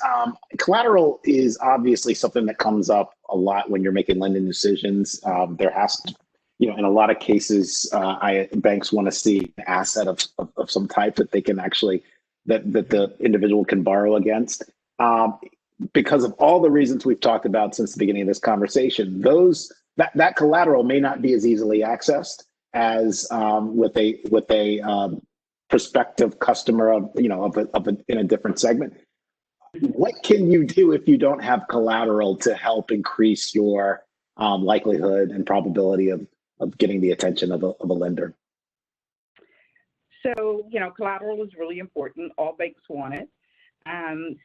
collateral is obviously something that comes up a lot when you're making lending decisions. There has to, in a lot of cases, banks want to see an asset of some type that they can actually, that the individual can borrow against. Because of all the reasons we've talked about since the beginning of this conversation, that collateral may not be as easily accessed as with a prospective customer in a different segment. What can you do if you don't have collateral to help increase your likelihood and probability of getting the attention of a lender? So, collateral is really important. All banks want it.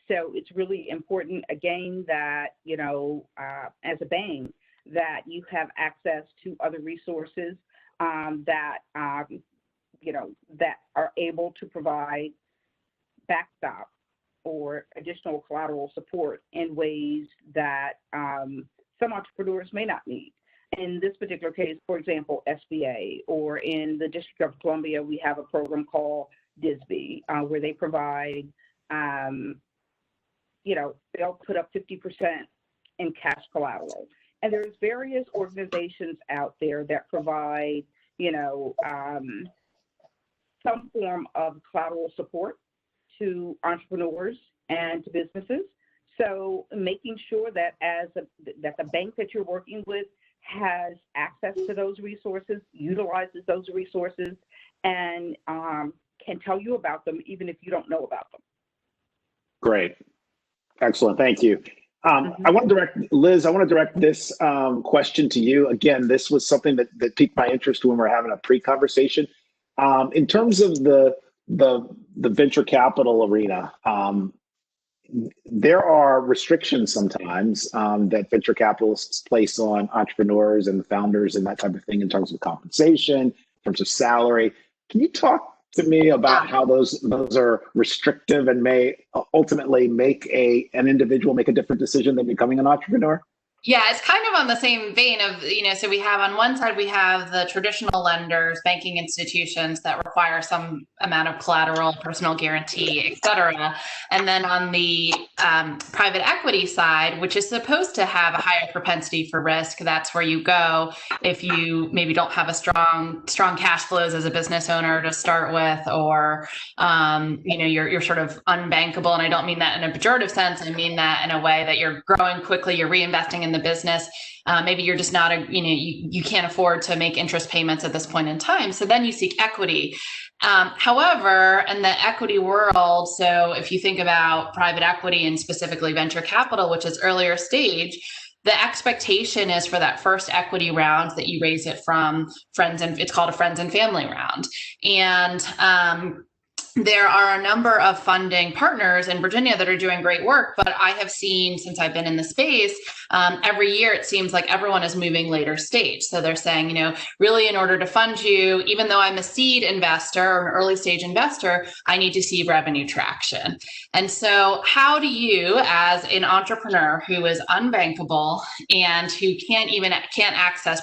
So it's really important, again, that, as a bank, that you have access to other resources that are able to provide backstop or additional collateral support in ways that some entrepreneurs may not need. In this particular case, for example, SBA, or in the District of Columbia, we have a program called DSB, where they provide, they'll put up 50% in cash collateral. And there's various organizations out there that provide, some form of collateral support to entrepreneurs and to businesses. So making sure that that the bank that you're working with has access to those resources, utilizes those resources, and can tell you about them even if you don't know about them. Great. Excellent. Thank you. I want to direct this question to you. Again, this was something that piqued my interest when we're having a pre-conversation. In terms of the venture capital arena, there are restrictions sometimes that venture capitalists place on entrepreneurs and the founders and that type of thing in terms of compensation, in terms of salary. Can you talk to me about how those are restrictive and may ultimately make an individual make a different decision than becoming an entrepreneur? Yeah, it's kind of on the same vein of, so we have on one side, we have the traditional lenders, banking institutions that require some amount of collateral, personal guarantee, et cetera. And then on the private equity side, which is supposed to have a higher propensity for risk, that's where you go if you maybe don't have a strong cash flows as a business owner to start with, or, you're sort of unbankable. And I don't mean that in a pejorative sense. I mean that in a way that you're growing quickly, you're reinvesting in the business. Maybe you're just not you can't afford to make interest payments at this point in time. So then you seek equity. However, in the equity world, so if you think about private equity and specifically venture capital, which is earlier stage, the expectation is for that first equity round that you raise it from friends, and it's called a friends and family round. And there are a number of funding partners in Virginia that are doing great work, but I have seen, since I've been in the space, every year it seems like everyone is moving later stage. So they're saying, really in order to fund you, even though I'm a seed investor or an early stage investor, I need to see revenue traction. And so how do you, as an entrepreneur who is unbankable and who can't access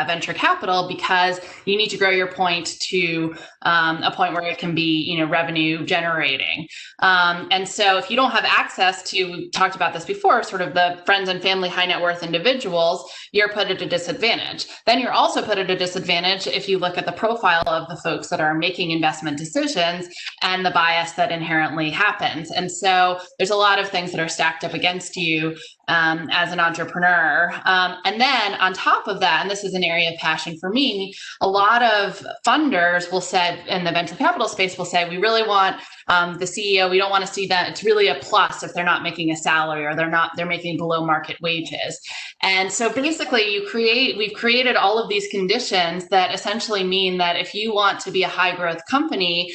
venture capital because you need to grow your point to a point where it can be, revenue generating. And so if you don't have access to, we talked about this before, sort of the friends and family high net worth individuals, you're put at a disadvantage. Then you're also put at a disadvantage if you look at the profile of the folks that are making investment decisions and the bias that inherently happens. And so there's a lot of things that are stacked up against you as an entrepreneur. And then on top of that, and this is an area of passion for me, a lot of funders will say in the venture capital space will say, we really want the CEO, we don't want to see that. It's really a plus if they're not making a salary or they're making below market wages. And so basically we've created all of these conditions that essentially mean that if you want to be a high growth company,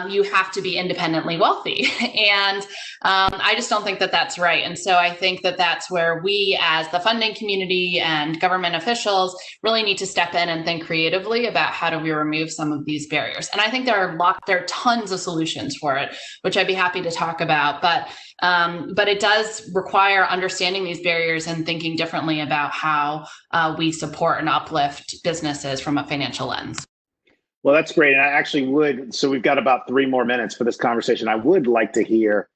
you have to be independently wealthy. And I just don't think that that's right. And so I think that that's where we as the funding community and government officials really need to step in and think creatively about how do we remove some of these barriers. And I think there are tons of solutions for it, which I'd be happy to talk about. But it does require understanding these barriers and thinking differently about how we support and uplift businesses from a financial lens. Well, that's great. And I actually would, so we've got about 3 more minutes for this conversation. I would like to hear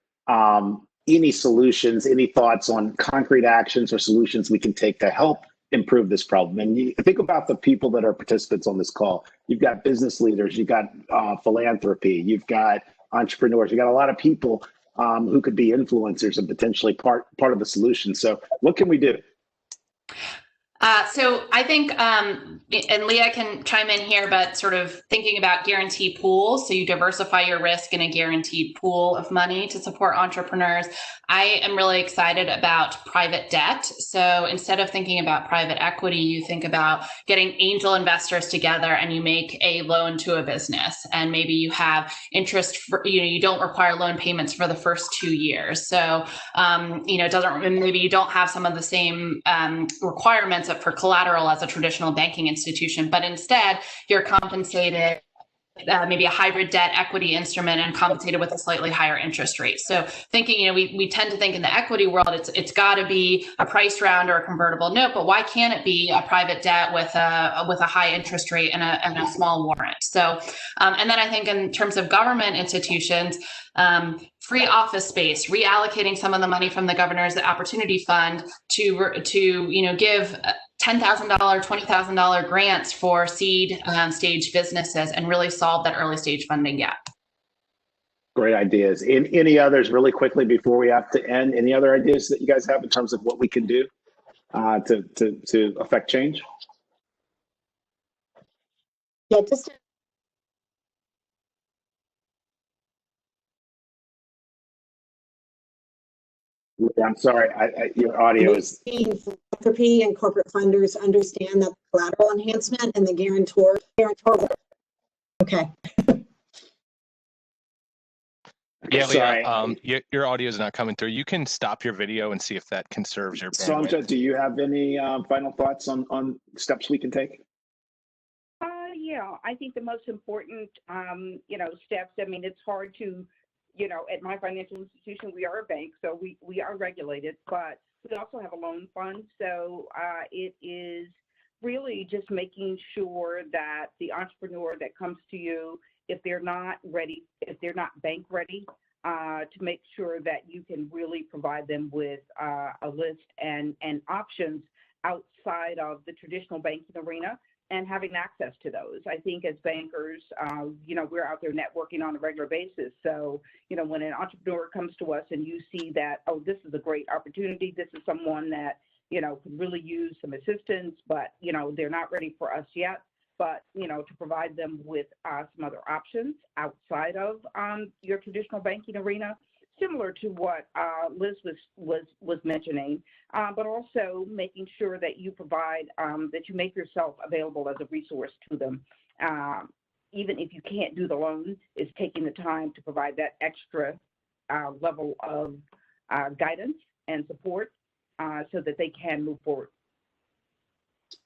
any solutions, any thoughts on concrete actions or solutions we can take to help improve this problem. And you think about the people that are participants on this call. You've got business leaders, you've got philanthropy, you've got entrepreneurs, you've got a lot of people who could be influencers and potentially part of the solution. So what can we do? So I think, and Leah can chime in here, but sort of thinking about guarantee pools. So you diversify your risk in a guaranteed pool of money to support entrepreneurs. I am really excited about private debt. So instead of thinking about private equity, you think about getting angel investors together and you make a loan to a business. And maybe you have interest for, you don't require loan payments for the first 2 years. So, maybe you don't have some of the same requirements for collateral as a traditional banking institution, but instead you're compensated maybe a hybrid debt equity instrument and compensated with a slightly higher interest rate. So thinking, we tend to think in the equity world, it's got to be a price round or a convertible note, but why can't it be a private debt with a high interest rate and a small warrant? So, and then I think in terms of government institutions, free office space, reallocating some of the money from the Governor's Opportunity Fund to give $10,000, $20,000 grants for seed stage businesses and really solve that early stage funding gap. Great ideas. Any others really quickly before we have to end? Any other ideas that you guys have in terms of what we can do to affect change? Yeah, just I'm sorry, your audio is. Philanthropy and corporate funders understand that collateral enhancement and the guarantor. Okay. Yeah, sorry. your audio is not coming through. You can stop your video and see if that conserves your bandwidth. Sandra, do you have any final thoughts on steps we can take? Yeah, I think the most important, steps. I mean, it's hard to. At my financial institution, we are a bank, so we are regulated, but we also have a loan fund. So it is really just making sure that the entrepreneur that comes to you, if they're not ready, if they're not bank ready, to make sure that you can really provide them with a list and options outside of the traditional banking arena, and having access to those. I think as bankers, we're out there networking on a regular basis. So, when an entrepreneur comes to us and you see that, oh, this is a great opportunity, this is someone that, could really use some assistance, but, they're not ready for us yet. But, to provide them with some other options outside of your traditional banking arena, similar to what Liz was mentioning, but also making sure that you provide, that you make yourself available as a resource to them. Even if you can't do the loan, is taking the time to provide that extra level of guidance and support so that they can move forward.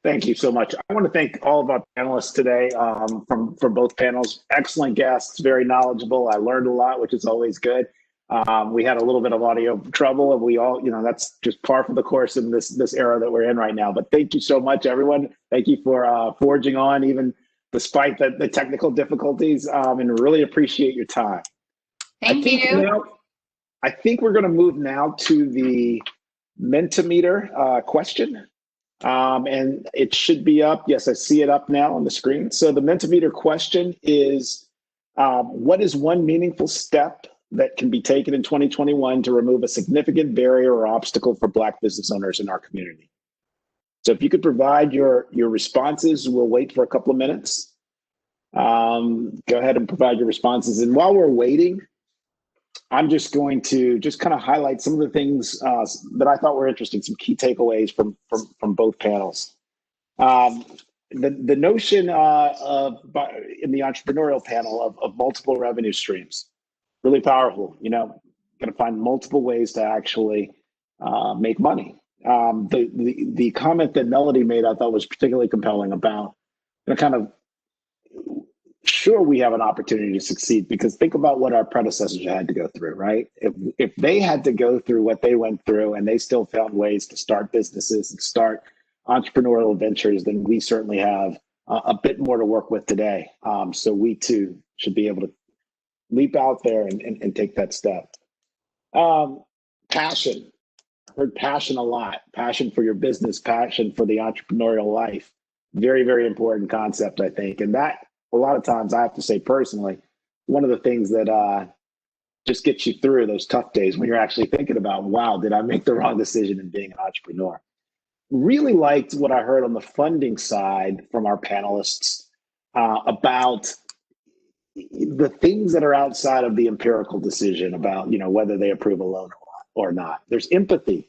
Thank you so much. I want to thank all of our panelists today from both panels. Excellent guests, very knowledgeable. I learned a lot, which is always good. We had a little bit of audio trouble, and we all, that's just par for the course in this era that we're in right now. But thank you so much, everyone. Thank you for forging on, even despite the technical difficulties, and really appreciate your time. Thank you. I think we're going to move now to the Mentimeter question. And it should be up. Yes, I see it up now on the screen. So the Mentimeter question is, what is one meaningful step that can be taken in 2021 to remove a significant barrier or obstacle for Black business owners in our community? So if you could provide your responses, we'll wait for a couple of minutes. Go ahead and provide your responses. And while we're waiting, I'm just going to kind of highlight some of the things that I thought were interesting, some key takeaways from both panels. The notion in the entrepreneurial panel of multiple revenue streams, really powerful. Going to find multiple ways to actually make money. The comment that Melody made, I thought was particularly compelling about sure, we have an opportunity to succeed, because think about what our predecessors had to go through, right? If they had to go through what they went through and they still found ways to start businesses and start entrepreneurial ventures, then we certainly have a bit more to work with today. So we too should be able to leap out there and take that step. Passion. I heard passion a lot. Passion for your business, passion for the entrepreneurial life. Very, very important concept, I think. And that, a lot of times, I have to say personally, one of the things that just gets you through those tough days when you're actually thinking about, wow, did I make the wrong decision in being an entrepreneur? Really liked what I heard on the funding side from our panelists about the things that are outside of the empirical decision about, whether they approve a loan or not. There's empathy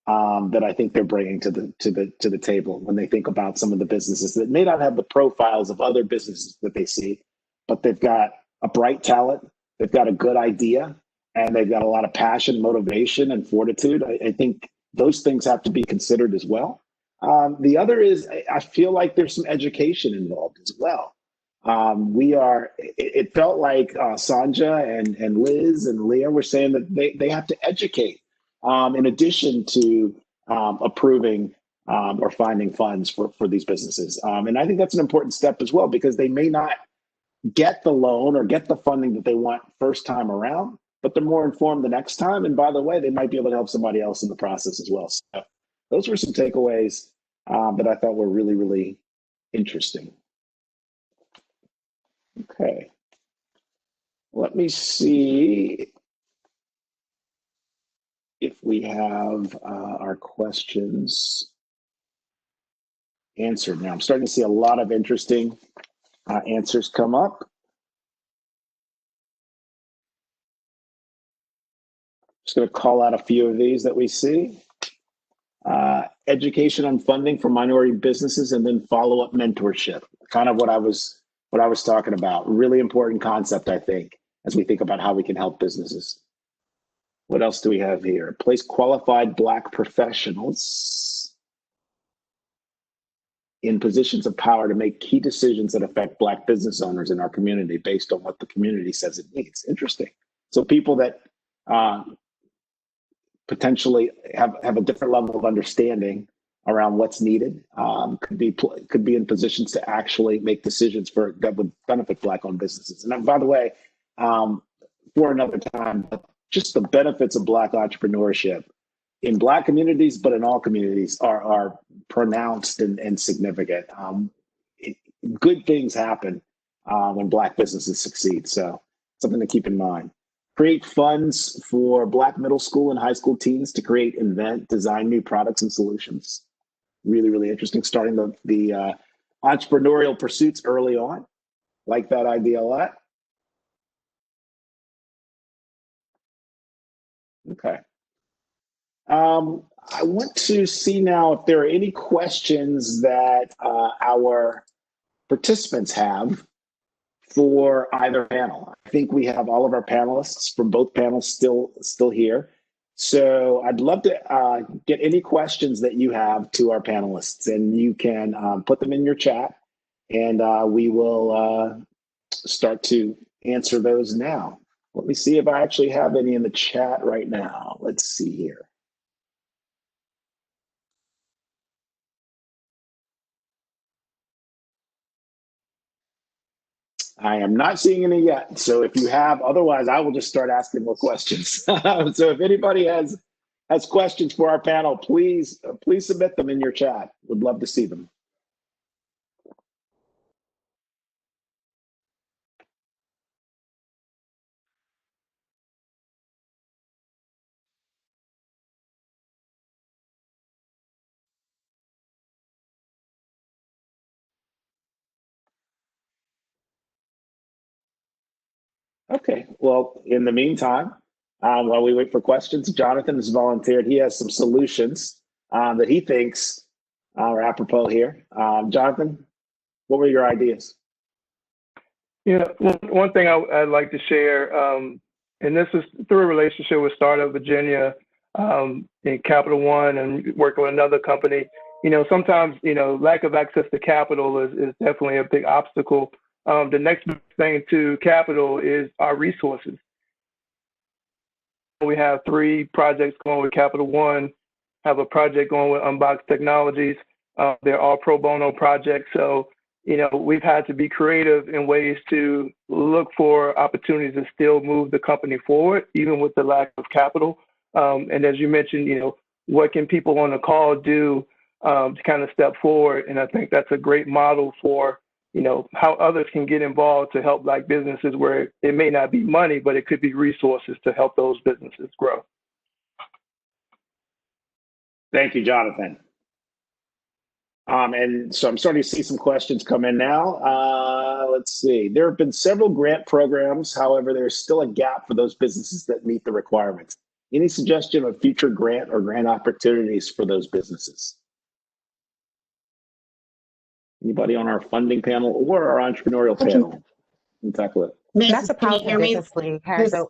that I think they're bringing to the table when they think about some of the businesses that may not have the profiles of other businesses that they see, but they've got a bright talent, they've got a good idea, and they've got a lot of passion, motivation, and fortitude. I think those things have to be considered as well. The other is, I feel like there's some education involved as well. It felt like Sanja and Liz and Leah were saying that they have to educate in addition to approving or finding funds for these businesses. And I think that's an important step as well, because they may not get the loan or get the funding that they want first time around, but they're more informed the next time. And by the way, they might be able to help somebody else in the process as well. So those were some takeaways that I thought were really, really interesting. Okay. Let me see if we have our questions answered now. I'm starting to see a lot of interesting answers come up. Just going to call out a few of these that we see. Education on funding for minority businesses, and then follow-up mentorship. Kind of what I was talking about. Really important concept, I think, as we think about how we can help businesses. What else do we have here? Place qualified Black professionals in positions of power to make key decisions that affect Black business owners in our community based on what the community says it needs. Interesting. So people that potentially have a different level of understanding around what's needed could be in positions to actually make decisions that would benefit Black-owned businesses. And by the way, for another time, just the benefits of Black entrepreneurship in Black communities, but in all communities, are pronounced and significant. Good things happen when Black businesses succeed. So something to keep in mind. Create funds for Black middle school and high school teens to create, invent, design new products and solutions. Really, really interesting. Starting the entrepreneurial pursuits early on. Like that idea a lot. Okay. I want to see now if there are any questions that our participants have for either panel. I think we have all of our panelists from both panels still here. So I'd love to get any questions that you have to our panelists, and you can put them in your chat, and we will start to answer those now. Let me see if I actually have any in the chat right now. Let's see here. I am not seeing any yet. So if you have, otherwise I will just start asking more questions. So if anybody has questions for our panel, please submit them in your chat. Would love to see them. Okay, well, in the meantime, while we wait for questions, Jonathan has volunteered. He has some solutions that he thinks are apropos here. Jonathan, what were your ideas? Yeah, one thing I'd like to share, and this is through a relationship with Startup Virginia in Capital One and working with another company. You know, sometimes, you know, lack of access to capital is definitely a big obstacle. The next thing to capital is our resources. We have 3 projects going with Capital One, have a project going with Unbox Technologies. They're all pro bono projects. So, you know, we've had to be creative in ways to look for opportunities to still move the company forward, even with the lack of capital. And as you mentioned, you know, what can people on the call do to kind of step forward? And I think that's a great model for, you know, how others can get involved to help Black businesses where it may not be money, but it could be resources to help those businesses grow. Thank you, Jonathan. And so I'm starting to see some questions come in now. Let's see. There have been several grant programs. However, there's still a gap for those businesses that meet the requirements. Any suggestion of future grant or grant opportunities for those businesses? Anybody on our funding panel or our entrepreneurial panel? Can tackle it. Metropolitan Business League has a.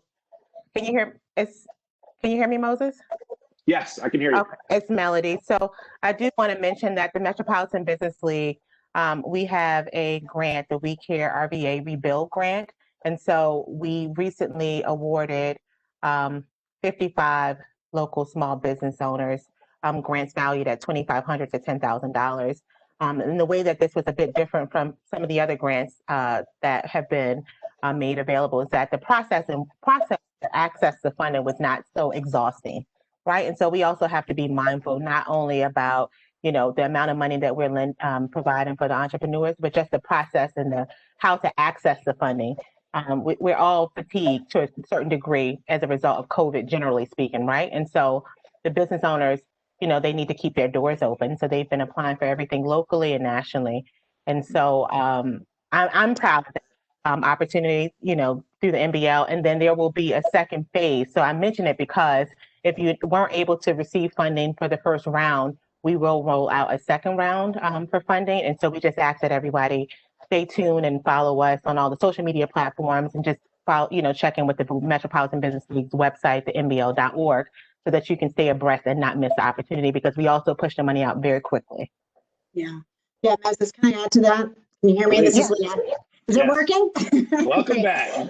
Can you hear? Can you hear me, Moses? Yes, I can hear you. Okay, it's Melody. So I do want to mention that the Metropolitan Business League, we have a grant, the We Care RVA Rebuild Grant. And so we recently awarded 55 local small business owners grants valued at $2,500 to $10,000. And the way that this was a bit different from some of the other grants that have been made available is that the process to access the funding was not so exhausting. Right. And so we also have to be mindful not only about, you know, the amount of money that we're providing for the entrepreneurs, but just the process and how to access the funding. We're all fatigued to a certain degree as a result of COVID, generally speaking. Right. And so the business owners, you know, they need to keep their doors open. So they've been applying for everything locally and nationally. And so I'm proud of that opportunity, you know, through the MBL. And then there will be a second phase. So I mention it because if you weren't able to receive funding for the first round, we will roll out a second round for funding. And so we just ask that everybody stay tuned and follow us on all the social media platforms and just follow, you know, check in with the Metropolitan Business League's website, the mbl.org, so that you can stay abreast and not miss the opportunity, because we also push the money out very quickly. Yeah. Yeah, Moses, can I add to that? Can you hear me? This is Leanne. Is it working? Welcome back.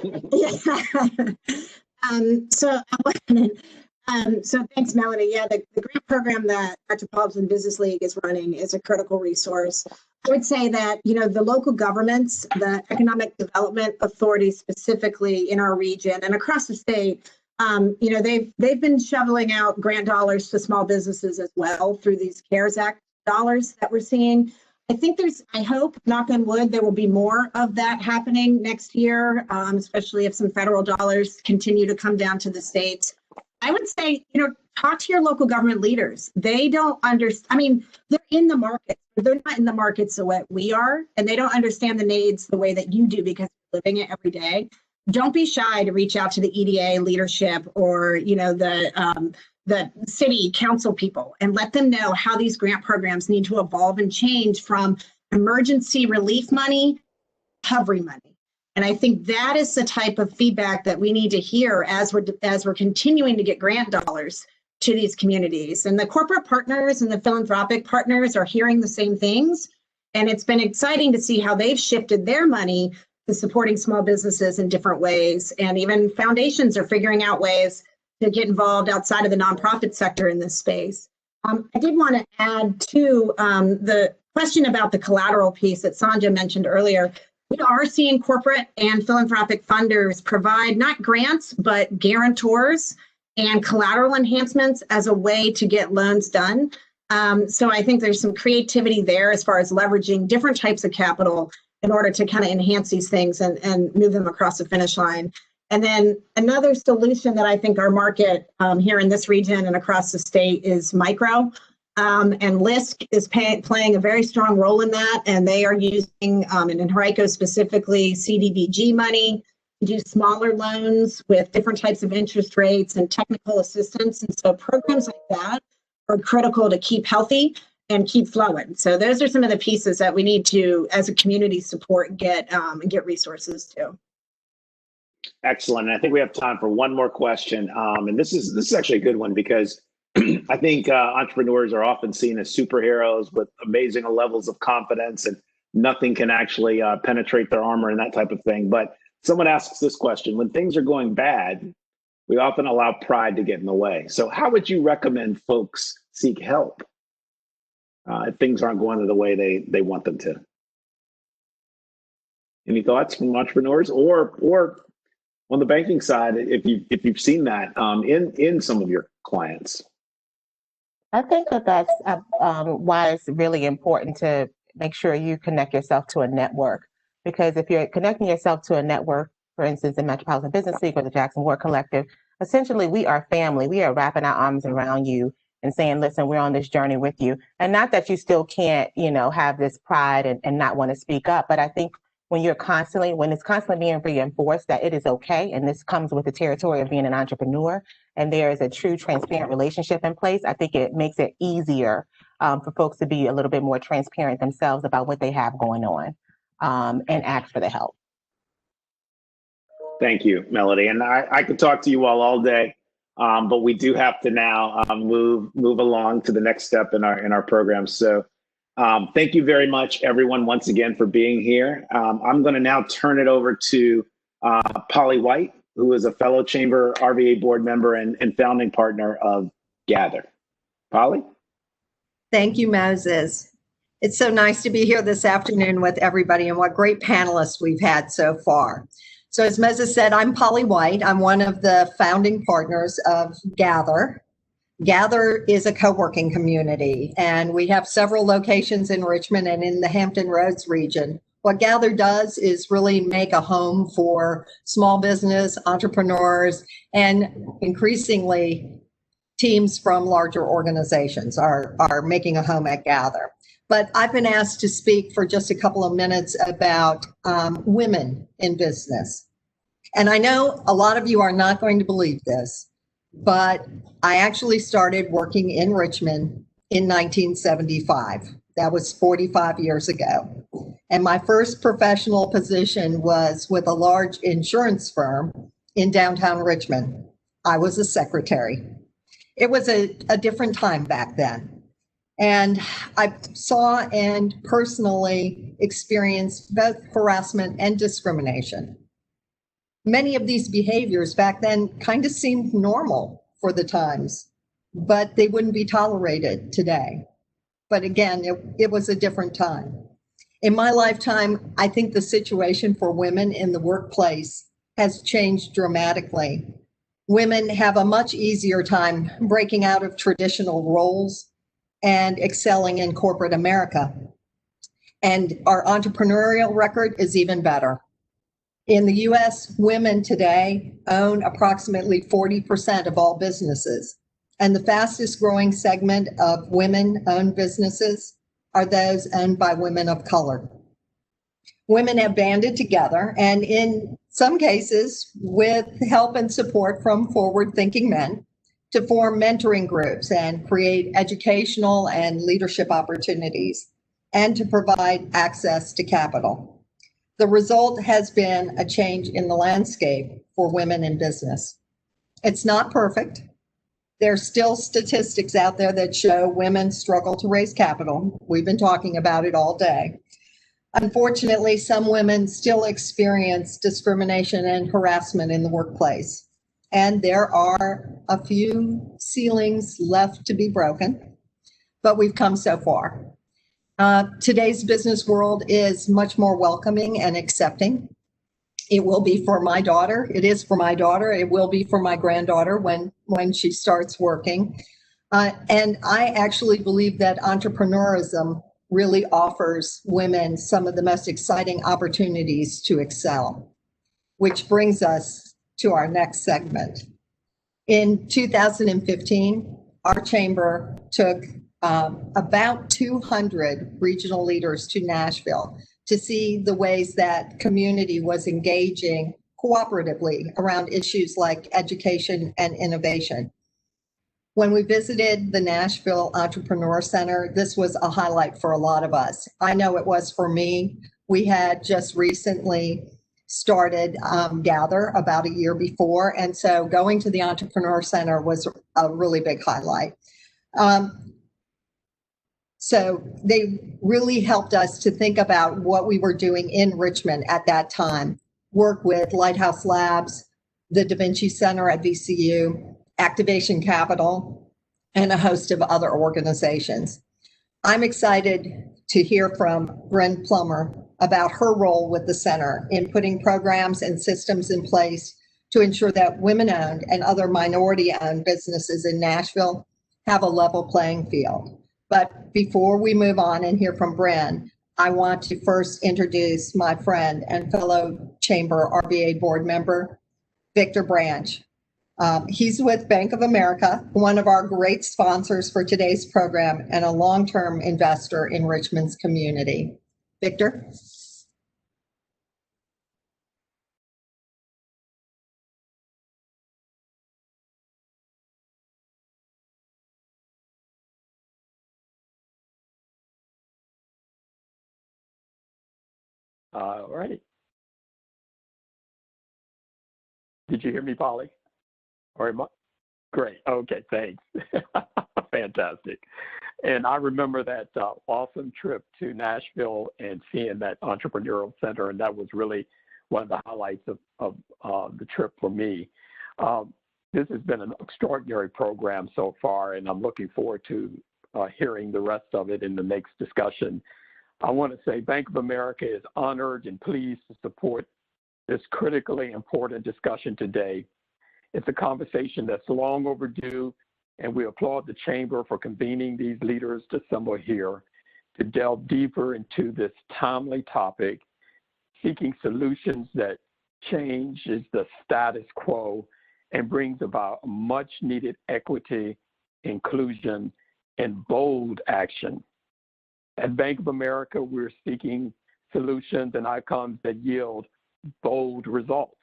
So thanks, Melody. Yeah, the grant program that Metropolitan Business League is running is a critical resource. I would say that, you know, the local governments, the economic development authorities specifically in our region and across the state, you know, they've been shoveling out grant dollars to small businesses as well through these CARES Act dollars that we're seeing. I think I hope, knock on wood, there will be more of that happening next year, especially if some federal dollars continue to come down to the states. I would say, you know, talk to your local government leaders. They don't understand. I mean, they're in the market, but they're not in the markets the way we are, and they don't understand the needs the way that you do because you're living it every day. Don't be shy to reach out to the EDA leadership or, you know, the city council people and let them know how these grant programs need to evolve and change from emergency relief money, recovery money. And I think that is the type of feedback that we need to hear as we're continuing to get grant dollars to these communities. And the corporate partners and the philanthropic partners are hearing the same things. And it's been exciting to see how they've shifted their money to supporting small businesses in different ways. And even foundations are figuring out ways to get involved outside of the nonprofit sector in this space. I did want to add to the question about the collateral piece that Sandhya mentioned earlier. We are seeing corporate and philanthropic funders provide not grants, but guarantors and collateral enhancements as a way to get loans done. So I think there's some creativity there as far as leveraging different types of capital in order to kind of enhance these things and move them across the finish line. And then another solution that I think our market here in this region and across the state is micro. And LISC is playing a very strong role in that. And they are using, and in Henrico specifically, CDBG money to do smaller loans with different types of interest rates and technical assistance. And so programs like that are critical to keep healthy and keep flowing. So those are some of the pieces that we need to, as a community, support, get resources to. Excellent. And I think we have time for one more question. And this is actually a good one because I think entrepreneurs are often seen as superheroes with amazing levels of confidence and nothing can actually penetrate their armor and that type of thing. But someone asks this question: when things are going bad, we often allow pride to get in the way. So how would you recommend folks seek help if things aren't going the way they want them to? Any thoughts from entrepreneurs or on the banking side, if you've seen that in some of your clients? I think that's why it's really important to make sure you connect yourself to a network. Because if you're connecting yourself to a network, for instance, the Metropolitan Business League or the Jackson Ward Collective, essentially we are family. We are wrapping our arms around you and saying, listen, we're on this journey with you. And not that you still can't, have this pride and not want to speak up, but I think when it's constantly being reinforced that it is okay, and this comes with the territory of being an entrepreneur, and there is a true transparent relationship in place, I think it makes it easier for folks to be a little bit more transparent themselves about what they have going on and ask for the help. Thank you, Melody. And I could talk to you all day, but we do have to now move along to the next step in our program. So thank you very much, everyone, once again for being here. I'm going to now turn it over to Polly White, who is a fellow Chamber RVA board member and founding partner of Gather. Polly? Thank you, Moses. It's so nice to be here this afternoon with everybody, and what great panelists we've had so far. So as Moses said, I'm Polly White. I'm one of the founding partners of Gather. Gather is a co-working community, and we have several locations in Richmond and in the Hampton Roads region. What Gather does is really make a home for small business, entrepreneurs, and increasingly teams from larger organizations are making a home at Gather. But I've been asked to speak for just a couple of minutes about women in business. And I know a lot of you are not going to believe this, but I actually started working in Richmond in 1975. That was 45 years ago. And my first professional position was with a large insurance firm in downtown Richmond. I was a secretary. It was a different time back then. And I saw and personally experienced both harassment and discrimination. Many of these behaviors back then kind of seemed normal for the times, but they wouldn't be tolerated today. But again, it was a different time. In my lifetime, I think the situation for women in the workplace has changed dramatically. Women have a much easier time breaking out of traditional roles and excelling in corporate America. And our entrepreneurial record is even better. In the US, women today own approximately 40% of all businesses. And the fastest growing segment of women-owned businesses are those owned by women of color. Women have banded together, and in some cases, with help and support from forward-thinking men, to form mentoring groups and create educational and leadership opportunities, and to provide access to capital. The result has been a change in the landscape for women in business. It's not perfect. There's still statistics out there that show women struggle to raise capital. We've been talking about it all day. Unfortunately, some women still experience discrimination and harassment in the workplace. And there are a few ceilings left to be broken, but we've come so far. Today's business world is much more welcoming and accepting. It will be for my daughter. It is for my daughter. It will be for my granddaughter when she starts working. And I actually believe that entrepreneurism really offers women some of the most exciting opportunities to excel, which brings us to our next segment. In 2015, our chamber took about 200 regional leaders to Nashville to see the ways that community was engaging cooperatively around issues like education and innovation. When we visited the Nashville Entrepreneur Center, this was a highlight for a lot of us. I know it was for me. We had just recently started Gather about a year before, and so going to the Entrepreneur Center was a really big highlight. So they really helped us to think about what we were doing in Richmond at that time, work with Lighthouse Labs, the Da Vinci Center at VCU, Activation Capital, and a host of other organizations. I'm excited to hear from Bren Plummer about her role with the center in putting programs and systems in place to ensure that women-owned and other minority-owned businesses in Nashville have a level playing field. But before we move on and hear from Bren, I want to first introduce my friend and fellow Chamber RVA board member, Victor Branch. He's with Bank of America, one of our great sponsors for today's program and a long-term investor in Richmond's community. Victor? All righty. Did you hear me, Polly? Or am I? Great. Okay, thanks. Fantastic. And I remember that awesome trip to Nashville and seeing that entrepreneurial center, and that was really one of the highlights of the trip for me. This has been an extraordinary program so far, and I'm looking forward to hearing the rest of it in the next discussion. I want to say Bank of America is honored and pleased to support this critically important discussion today. It's a conversation that's long overdue, and we applaud the Chamber for convening these leaders to assemble here to delve deeper into this timely topic, seeking solutions that changes the status quo and brings about much needed equity, inclusion, and bold action. At Bank of America, we're seeking solutions and outcomes that yield bold results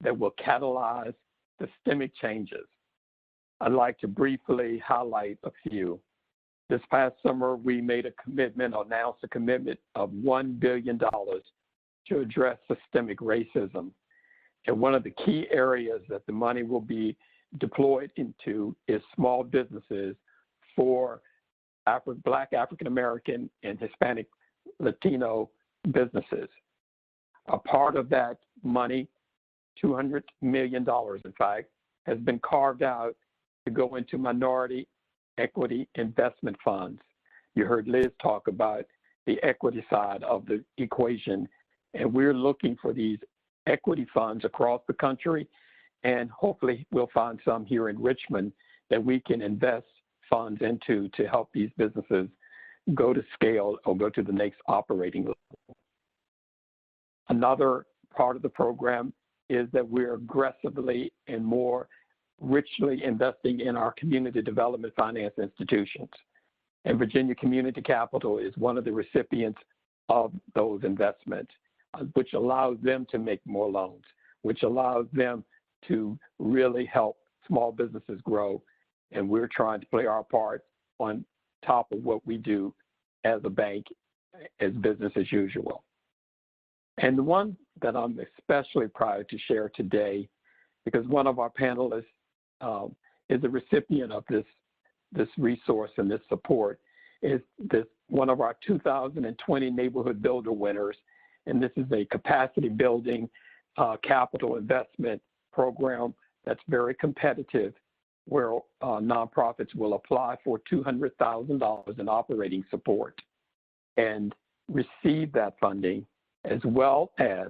that will catalyze systemic changes. I'd like to briefly highlight a few. This past summer, we made a commitment, announced a commitment of $1 billion to address systemic racism. And one of the key areas that the money will be deployed into is small businesses for Black, African-American, and Hispanic Latino businesses. A part of that money, $200 million, in fact, has been carved out to go into minority equity investment funds. You heard Liz talk about the equity side of the equation, and we're looking for these equity funds across the country, and hopefully we'll find some here in Richmond that we can invest funds into to help these businesses go to scale or go to the next operating level. Another part of the program is that we're aggressively and more richly investing in our community development finance institutions. And Virginia Community Capital is one of the recipients of those investments, which allows them to make more loans, which allows them to really help small businesses grow. And we're trying to play our part on top of what we do as a bank, as business as usual. And the one that I'm especially proud to share today, because one of our panelists is a recipient of this resource and this support, is one of our 2020 Neighborhood Builder winners. And this is a capacity building capital investment program that's very competitive, where nonprofits will apply for $200,000 in operating support and receive that funding, as well as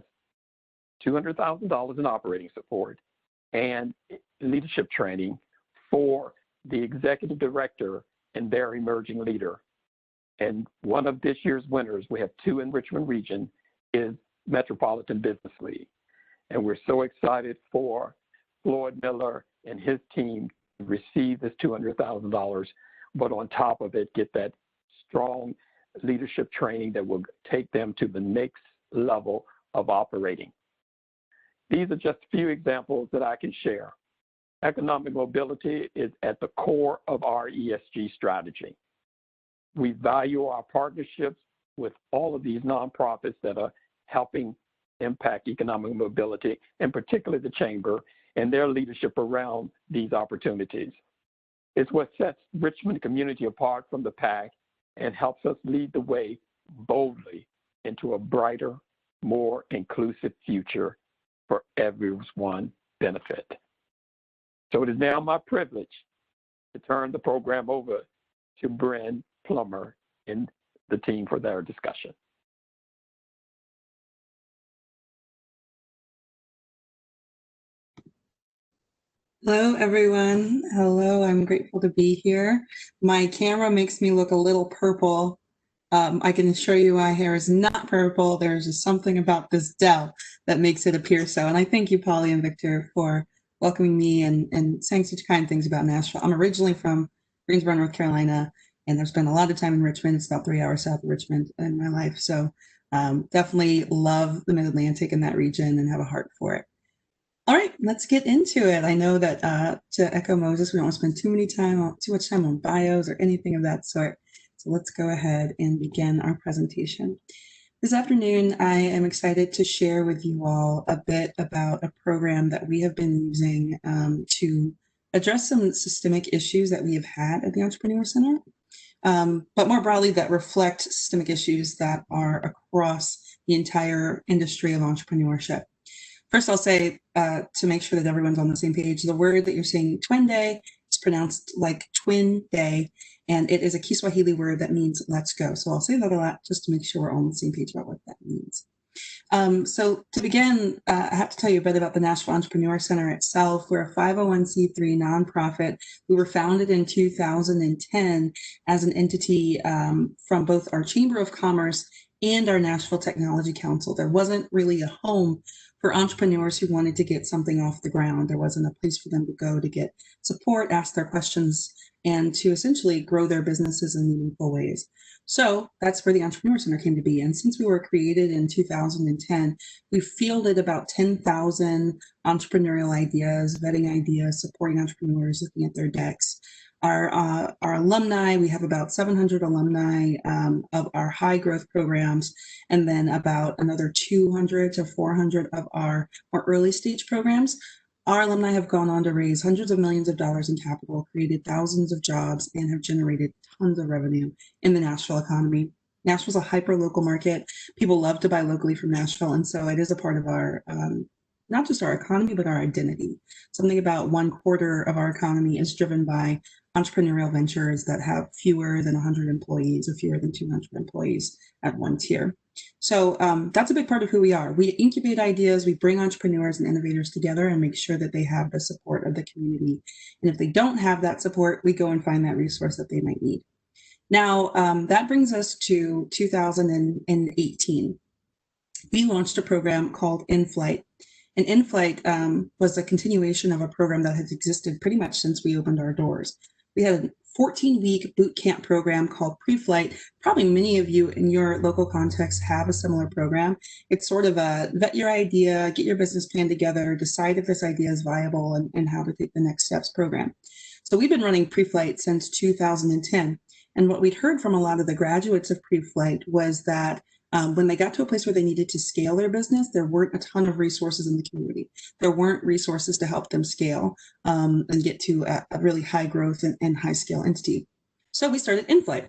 $200,000 in operating support and leadership training for the executive director and their emerging leader. And one of this year's winners, we have two in Richmond Region, is Metropolitan Business League. And we're so excited for Floyd Miller and his team to receive this $200,000, but on top of it, get that strong leadership training that will take them to the next level of operating. These are just a few examples that I can share. Economic mobility is at the core of our ESG strategy. We value our partnerships with all of these nonprofits that are helping impact economic mobility, and particularly the Chamber and their leadership around these opportunities. It's what sets Richmond community apart from the pack and helps us lead the way boldly into a brighter, more inclusive future for everyone's benefit. So it is now my privilege to turn the program over to Bryn Plummer and the team for their discussion. Hello, everyone. Hello, I'm grateful to be here. My camera makes me look a little purple. I can assure you my hair is not purple. There's just something about this Dell that makes it appear so. And I thank you, Polly and Victor, for welcoming me and saying such kind things about Nashville. I'm originally from Greensboro, North Carolina, and I've spent a lot of time in Richmond. It's about 3 hours south of Richmond in my life. So definitely love the Mid-Atlantic and that region and have a heart for it. All right, let's get into it. I know that to echo Moses, we don't want to spend too much time on bios or anything of that sort. So let's go ahead and begin our presentation. This afternoon, I am excited to share with you all a bit about a program that we have been using to address some systemic issues that we have had at the Entrepreneur Center, but more broadly that reflect systemic issues that are across the entire industry of entrepreneurship. First, I'll say to make sure that everyone's on the same page, the word that you're saying, Twende, is pronounced like twin day, and it is a Kiswahili word that means let's go. So I'll say that a lot just to make sure we're all on the same page about what that means. So to begin, I have to tell you a bit about the Nashville Entrepreneur Center itself. We're a 501c3 nonprofit. We were founded in 2010 as an entity from both our Chamber of Commerce and our Nashville Technology Council. There wasn't really a home for entrepreneurs who wanted to get something off the ground. There wasn't a place for them to go to get support, ask their questions, and to essentially grow their businesses in meaningful ways. So that's where the Entrepreneur Center came to be. And since we were created in 2010, we fielded about 10,000 entrepreneurial ideas, vetting ideas, supporting entrepreneurs, looking at their decks. Our alumni, we have about 700 alumni of our high growth programs, and then about another 200 to 400 of our more early stage programs. Our alumni have gone on to raise hundreds of millions of dollars in capital, created thousands of jobs, and have generated tons of revenue in the Nashville economy. Nashville's a hyper-local market. People love to buy locally from Nashville, and so it is a part of our not just our economy, but our identity. Something about 1/4 of our economy is driven by entrepreneurial ventures that have fewer than 100 employees or fewer than 200 employees at one tier. So that's a big part of who we are. We incubate ideas, we bring entrepreneurs and innovators together and make sure that they have the support of the community. And if they don't have that support, we go and find that resource that they might need. Now, that brings us to 2018. We launched a program called InFlight. And InFlight was a continuation of a program that has existed pretty much since we opened our doors. We had a 14-week boot camp program called Preflight. Probably many of you in your local context have a similar program. It's sort of a vet your idea, get your business plan together, decide if this idea is viable and how to take the next steps program. So we've been running Preflight since 2010. And what we'd heard from a lot of the graduates of Preflight was that When they got to a place where they needed to scale their business, there weren't a ton of resources in the community. There weren't resources to help them scale and get to a really high growth and high scale entity. So we started InFlight.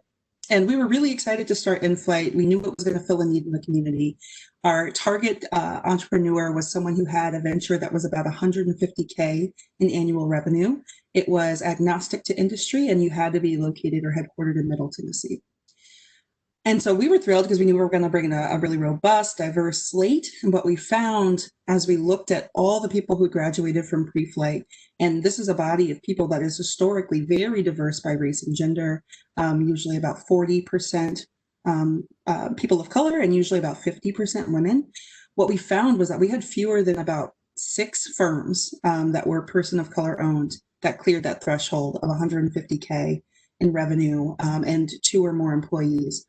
And we were really excited to start InFlight. We knew it was going to fill a need in the community. Our target entrepreneur was someone who had a venture that was about 150K in annual revenue. It was agnostic to industry, and you had to be located or headquartered in Middle Tennessee. And so we were thrilled because we knew we were going to bring in a really robust, diverse slate. And what we found as we looked at all the people who graduated from pre-flight, and this is a body of people that is historically very diverse by race and gender, usually about 40% people of color and usually about 50% women. What we found was that we had fewer than about 6 firms that were person of color owned that cleared that threshold of 150K in revenue and 2 or more employees.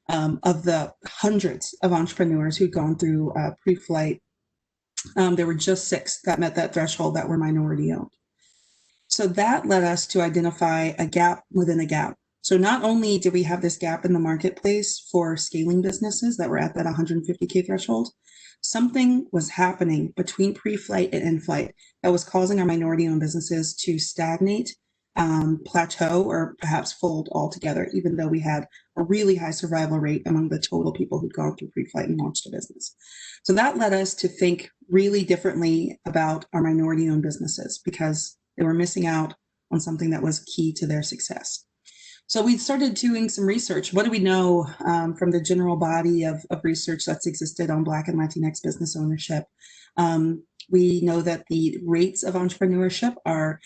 Of the hundreds of entrepreneurs who'd gone through pre-flight, there were just 6 that met that threshold that were minority owned. So that led us to identify a gap within a gap. So not only did we have this gap in the marketplace for scaling businesses that were at that 150K threshold, something was happening between pre-flight and in-flight that was causing our minority owned businesses to stagnate, plateau, or perhaps fold altogether, even though we had a really high survival rate among the total people who'd gone through pre-flight and launched a business. So that led us to think really differently about our minority owned businesses because they were missing out on something that was key to their success. So we started doing some research. What do we know from the general body of research that's existed on Black and Latinx business ownership? We know that the rates of entrepreneurship are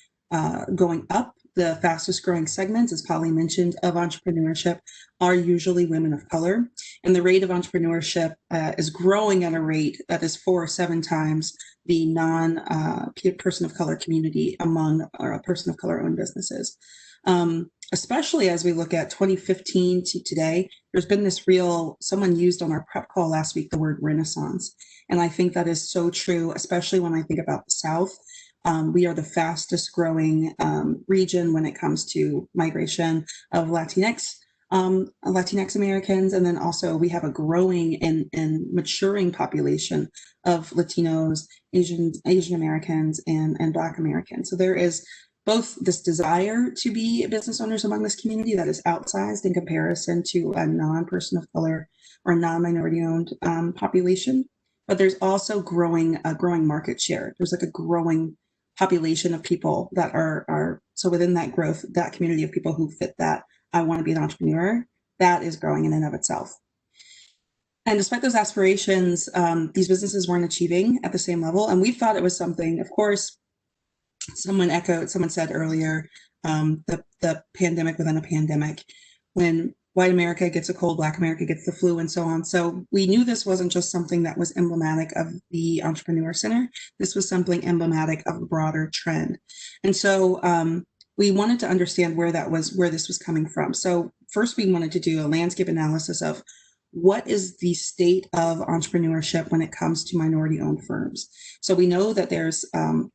going up. The fastest growing segments, as Polly mentioned, of entrepreneurship are usually women of color. And the rate of entrepreneurship is growing at a rate that is 4 or 7 times the non-person of color community among person of color owned businesses. Especially as we look at 2015 to today, there's been this someone used on our prep call last week, the word renaissance. And I think that is so true, especially when I think about the South. We are the fastest growing region when it comes to migration of Latinx Americans. And then also we have a growing and maturing population of Latinos, Asian Americans, and Black Americans. So there is both this desire to be business owners among this community that is outsized in comparison to a non-person of color or non-minority owned population, but there's also a growing market share. There's like a growing population of people that are so within that growth, that community of people who fit that I want to be an entrepreneur, that is growing in and of itself. And despite those aspirations, these businesses weren't achieving at the same level. And we thought it was something, of course, someone said earlier, the pandemic within a pandemic, when white America gets a cold, Black America gets the flu, and so on. So we knew this wasn't just something that was emblematic of the Entrepreneur Center. This was something emblematic of a broader trend. And so we wanted to understand where this was coming from. So first we wanted to do a landscape analysis of what is the state of entrepreneurship when it comes to minority owned firms. So we know that there's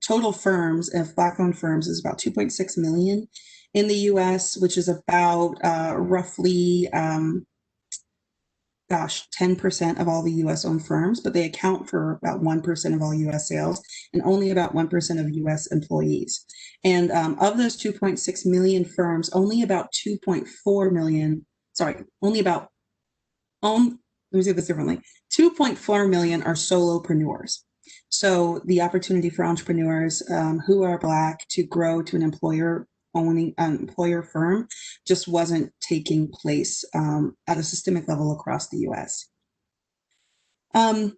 total firms of Black owned firms is about 2.6 million in the US, which is about roughly 10% of all the US owned firms, but they account for about 1% of all US sales and only about 1% of US employees. And of those 2.6 million firms, only about 2.4 million, let me say this differently, 2.4 million are solopreneurs. So the opportunity for entrepreneurs who are Black to grow to an employer firm just wasn't taking place at a systemic level across the US. And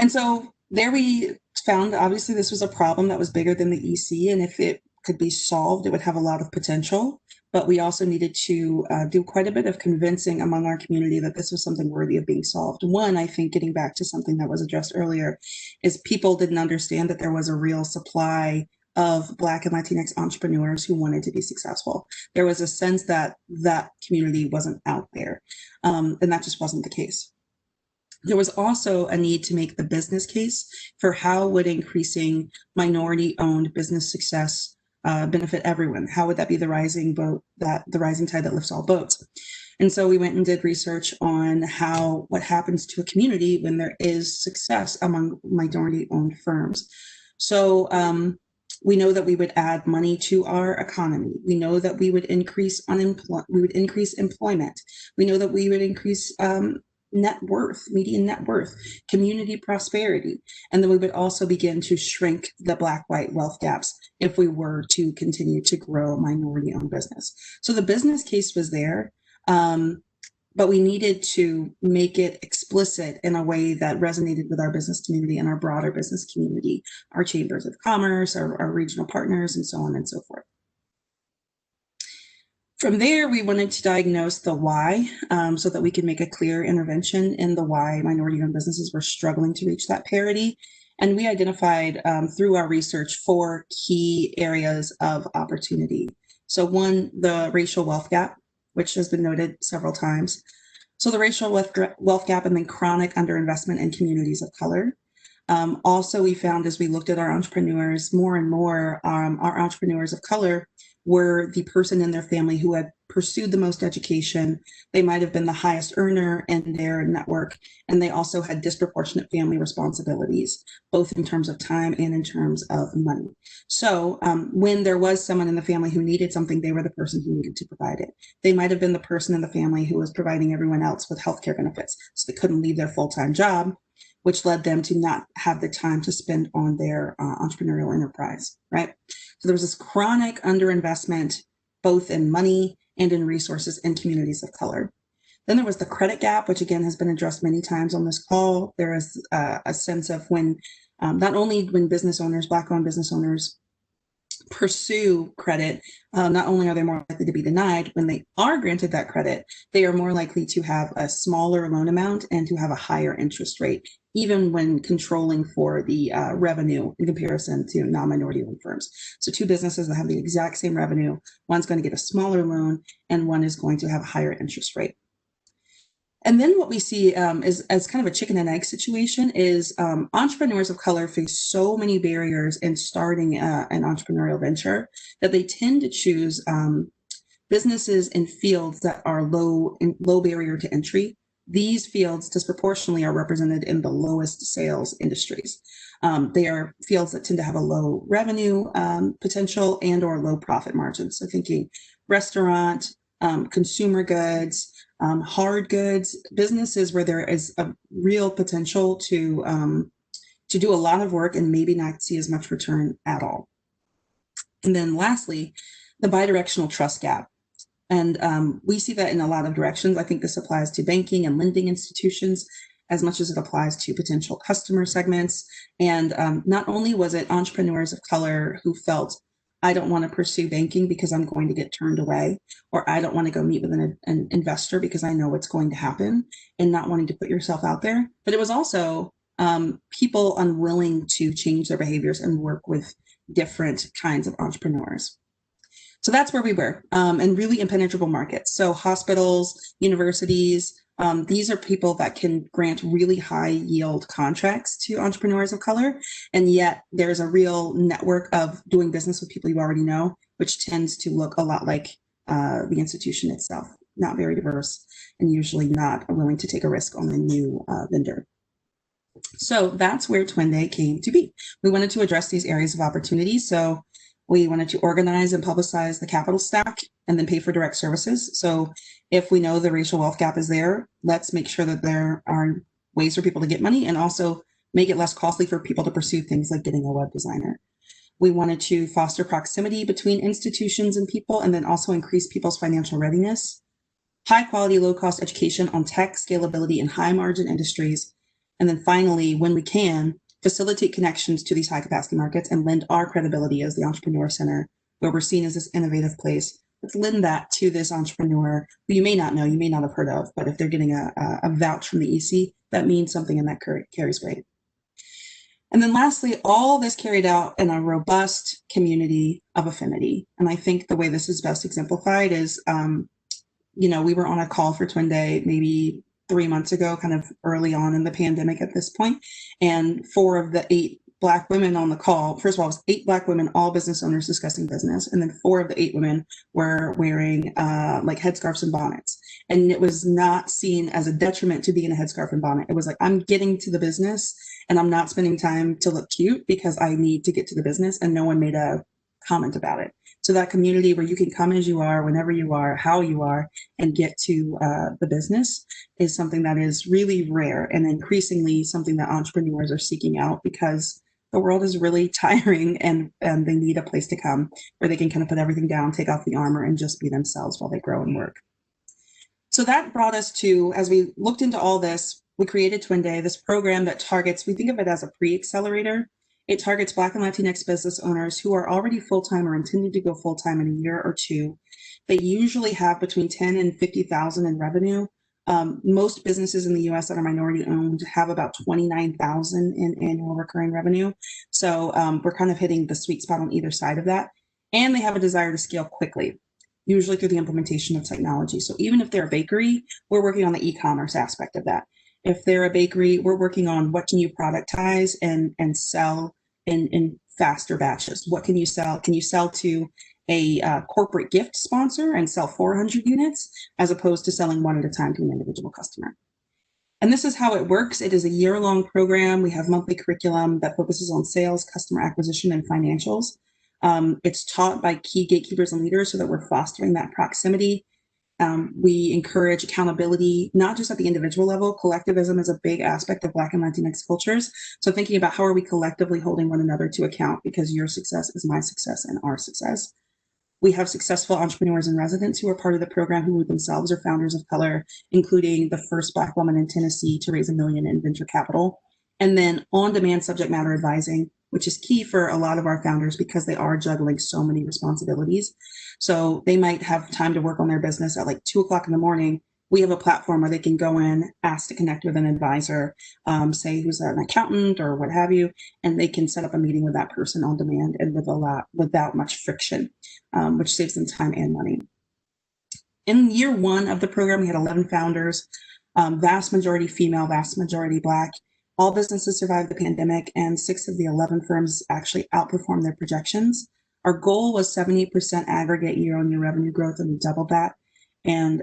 so there we found, obviously, this was a problem that was bigger than the EC, and if it could be solved, it would have a lot of potential. But we also needed to do quite a bit of convincing among our community that this was something worthy of being solved. One, I think, getting back to something that was addressed earlier, is people didn't understand that there was a real supply of Black and Latinx entrepreneurs who wanted to be successful. There was a sense that that community wasn't out there, and that just wasn't the case. There was also a need to make the business case for how would increasing minority-owned business success benefit everyone? How would that be the rising tide that lifts all boats? And so we went and did research on what happens to a community when there is success among minority-owned firms. So we know that we would add money to our economy. We know that we would increase employment. We know that we would increase median net worth, community prosperity. And then we would also begin to shrink the black-white wealth gaps if we were to continue to grow minority-owned business. So the business case was there, but we needed to make it explicit in a way that resonated with our business community and our broader business community, our chambers of commerce, our regional partners, and so on and so forth. From there, we wanted to diagnose the why so that we could make a clear intervention in the why minority-owned businesses were struggling to reach that parity. And we identified through our research 4 key areas of opportunity. So one, the racial wealth gap, which has been noted several times. So the racial wealth gap and then chronic underinvestment in communities of color. Also, we found as we looked at our entrepreneurs, more and more our entrepreneurs of color were the person in their family who had pursued the most education. They might have been the highest earner in their network, and they also had disproportionate family responsibilities, both in terms of time and in terms of money. So when there was someone in the family who needed something, they were the person who needed to provide it. They might have been the person in the family who was providing everyone else with healthcare benefits, so they couldn't leave their full-time job, which led them to not have the time to spend on their entrepreneurial enterprise, right? So there was this chronic underinvestment, both in money and in resources in communities of color. Then there was the credit gap, which again has been addressed many times on this call. There is a sense of when, not only when business owners, Black-owned business owners pursue credit, not only are they more likely to be denied, when they are granted that credit, they are more likely to have a smaller loan amount and to have a higher interest rate, even when controlling for the revenue in comparison to non-minority owned firms. So 2 businesses that have the exact same revenue, one's going to get a smaller loan and one is going to have a higher interest rate. And then what we see is as kind of a chicken and egg situation is entrepreneurs of color face so many barriers in starting an entrepreneurial venture that they tend to choose businesses in fields that are low barrier to entry. These fields disproportionately are represented in the lowest sales industries. They are fields that tend to have a low revenue potential and or low profit margins. So thinking restaurant, consumer goods, hard goods, businesses where there is a real potential to do a lot of work and maybe not see as much return at all. And then lastly, the bidirectional trust gap. And we see that in a lot of directions. I think this applies to banking and lending institutions as much as it applies to potential customer segments. And not only was it entrepreneurs of color who felt, I don't want to pursue banking because I'm going to get turned away, or I don't want to go meet with an investor because I know what's going to happen, and not wanting to put yourself out there. But it was also people unwilling to change their behaviors and work with different kinds of entrepreneurs. So that's where we were, and really impenetrable markets. So hospitals, universities, these are people that can grant really high yield contracts to entrepreneurs of color. And yet there's a real network of doing business with people you already know, which tends to look a lot like the institution itself, not very diverse and usually not willing to take a risk on a new vendor. So that's where Twende came to be. We wanted to address these areas of opportunity. So we wanted to organize and publicize the capital stack and then pay for direct services. So if we know the racial wealth gap is there, let's make sure that there are ways for people to get money and also make it less costly for people to pursue things like getting a web designer. We wanted to foster proximity between institutions and people, and then also increase people's financial readiness. High quality, low cost education on tech, scalability, and high margin industries. And then finally, when we can, facilitate connections to these high capacity markets and lend our credibility as the Entrepreneur Center, where we're seen as this innovative place. Let's lend that to this entrepreneur who you may not know, you may not have heard of, but if they're getting a vouch from the EC, that means something and that carries weight. And then lastly, all this carried out in a robust community of affinity. And I think the way this is best exemplified is, we were on a call for Twende maybe 3 months ago, kind of early on in the pandemic at this point, and 4 of the 8 Black women on the call. First of all, it was 8 Black women, all business owners discussing business. And then 4 of the 8 women were wearing like headscarves and bonnets. And it was not seen as a detriment to be in a headscarf and bonnet. It was like, I'm getting to the business and I'm not spending time to look cute because I need to get to the business. And no one made a comment about it. So that community where you can come as you are, whenever you are, how you are, and get to the business is something that is really rare and increasingly something that entrepreneurs are seeking out because the world is really tiring and they need a place to come where they can kind of put everything down, take off the armor, and just be themselves while they grow and work. So that brought us to, as we looked into all this, we created Twin Day, this program that targets, we think of it as a pre-accelerator. It targets Black and Latinx business owners who are already full-time or intending to go full-time in a year or two. They usually have between 10 and 50,000 in revenue. Most businesses in the US that are minority owned have about 29,000 in annual recurring revenue. So we're kind of hitting the sweet spot on either side of that. And they have a desire to scale quickly, usually through the implementation of technology. So even if they're a bakery, we're working on the e-commerce aspect of that. If they're a bakery, we're working on what can you productize and sell in faster batches. What can you sell? Can you sell to a corporate gift sponsor and sell 400 units as opposed to selling one at a time to an individual customer? And this is how it works. It is a year-long program. We have monthly curriculum that focuses on sales, customer acquisition, and financials. It's taught by key gatekeepers and leaders so that we're fostering that proximity. We encourage accountability, not just at the individual level. Collectivism is a big aspect of Black and Latinx cultures. So thinking about how are we collectively holding one another to account because your success is my success and our success. We have successful entrepreneurs and residents who are part of the program who themselves are founders of color, including the first Black woman in Tennessee to raise $1 million in venture capital. And then on-demand subject matter advising, which is key for a lot of our founders because they are juggling so many responsibilities. So they might have time to work on their business at like 2 o'clock in the morning. We have a platform where they can go in, ask to connect with an advisor, say who's an accountant or what have you, and they can set up a meeting with that person on demand and without much friction, which saves them time and money. In year 1 of the program, we had 11 founders, vast majority female, vast majority Black. All businesses survived the pandemic, and 6 of the 11 firms actually outperformed their projections. Our goal was 70% aggregate year-on-year revenue growth, and we doubled that. And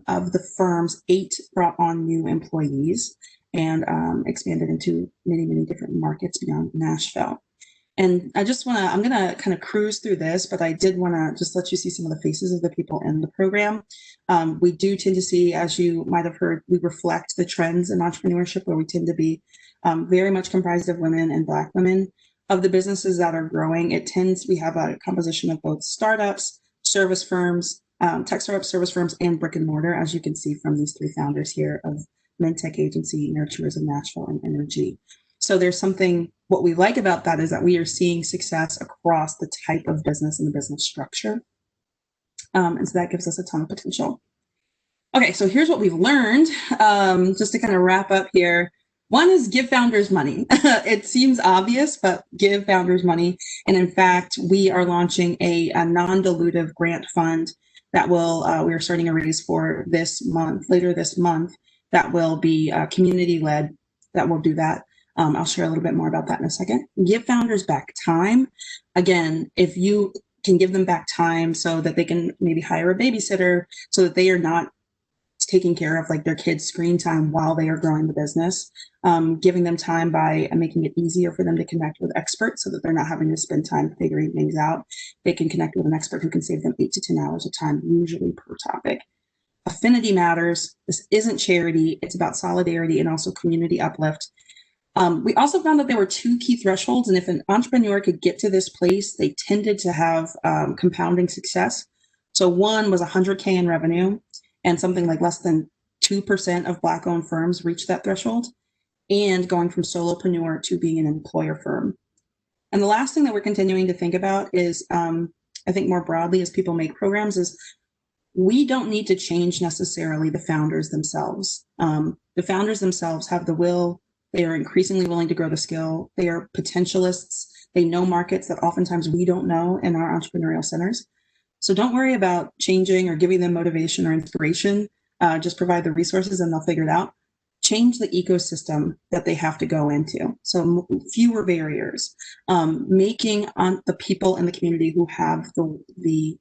of the firms, 8 brought on new employees and expanded into many, many different markets beyond Nashville. And I'm going to kind of cruise through this, but I did want to just let you see some of the faces of the people in the program. We do tend to see, as you might have heard, we reflect the trends in entrepreneurship where we tend to be very much comprised of women and Black women. Of the businesses that are growing, we have a composition of both startups, service firms, tech startups, service firms, and brick and mortar, as you can see from these 3 founders here of MedTech Agency, Nurturism Nashville, and Energy. So there's something, what we like about that is that we are seeing success across the type of business and the business structure. And so that gives us a ton of potential. Okay, so here's what we've learned, just to kind of wrap up here. One is give founders money. It seems obvious, but give founders money. And in fact, we are launching a non-dilutive grant fund that will, we are starting a raise for this month, later this month, that will be community-led, that will do that. I'll share a little bit more about that in a second. Give founders back time. Again, if you can give them back time so that they can maybe hire a babysitter so that they are not taking care of like their kids' screen time while they are growing the business, giving them time by making it easier for them to connect with experts so that they're not having to spend time figuring things out. They can connect with an expert who can save them 8 to 10 hours of time, usually per topic. Affinity matters. This isn't charity. It's about solidarity and also community uplift. We also found that there were 2 key thresholds, and if an entrepreneur could get to this place, they tended to have compounding success. So one was 100K in revenue, and something like less than 2% of Black-owned firms reached that threshold, and going from solopreneur to being an employer firm. And the last thing that we're continuing to think about is, I think more broadly as people make programs, is we don't need to change necessarily the founders themselves. The founders themselves have the will. They are increasingly willing to grow the skill. They are potentialists. They know markets that oftentimes we don't know in our entrepreneurial centers. So don't worry about changing or giving them motivation or inspiration. Just provide the resources and they'll figure it out. change the ecosystem that they have to go into. So fewer barriers, making the people in the community who have the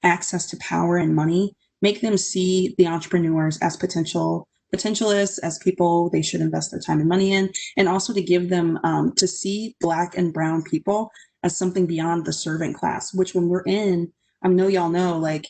access to power and money, make them see the entrepreneurs as potentialists, as people they should invest their time and money in, and also to give them, to see Black and brown people as something beyond the servant class, which when we're in, I know y'all know, like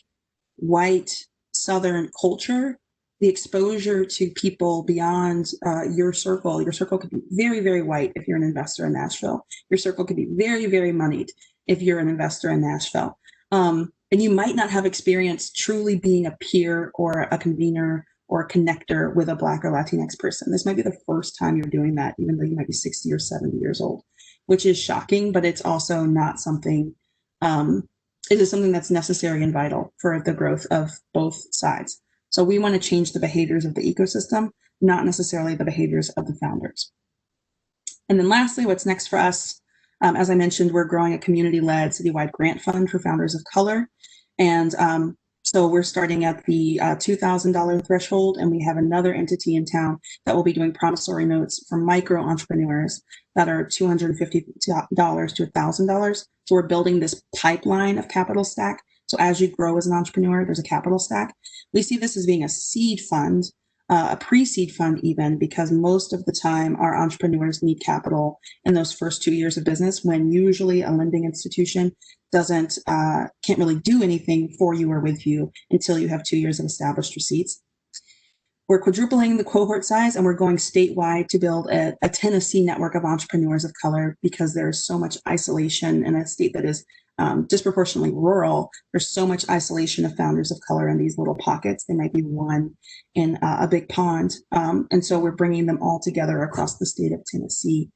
white Southern culture, the exposure to people beyond your circle could be very, very white if you're an investor in Nashville. Your circle could be very, very moneyed if you're an investor in Nashville. And you might not have experience truly being a peer or a convener or a connector with a Black or Latinx person. This might be the first time you're doing that, even though you might be 60 or 70 years old, which is shocking, but it's also not something, it is something that's necessary and vital for the growth of both sides. So we want to change the behaviors of the ecosystem, not necessarily the behaviors of the founders. And then lastly, what's next for us? As I mentioned, we're growing a community-led citywide grant fund for founders of color. And so we're starting at the $2,000 threshold, and we have another entity in town that will be doing promissory notes for micro entrepreneurs that are $250 to $1,000. So we're building this pipeline of capital stack. So as you grow as an entrepreneur, there's a capital stack. We see this as being a seed fund, a pre-seed fund even, because most of the time our entrepreneurs need capital in those first 2 years of business, when usually a lending institution can't really do anything for you or with you until you have 2 years of established receipts. We're quadrupling the cohort size, and we're going statewide to build a Tennessee network of entrepreneurs of color, because there's so much isolation in a state that is disproportionately rural. There's so much isolation of founders of color in these little pockets. They might be one in a big pond. And so we're bringing them all together across the state of Tennessee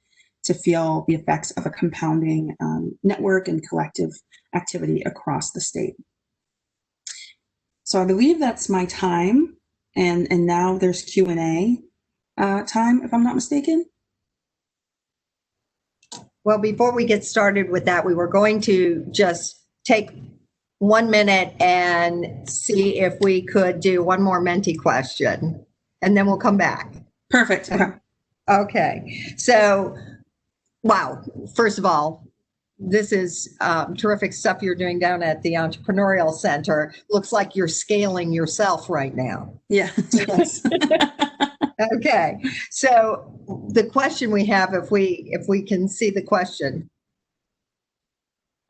to feel the effects of a compounding network and collective activity across the state. So I believe that's my time. And now there's Q&A time, if I'm not mistaken. Well, before we get started with that, we were going to just take 1 minute and see if we could do one more Menti question, and then we'll come back. Perfect. Okay. Okay. So, wow. First of all, this is terrific stuff you're doing down at the Entrepreneurial Center. Looks like you're scaling yourself right now. Yeah. Yes. Okay. So the question we have, if we can see the question.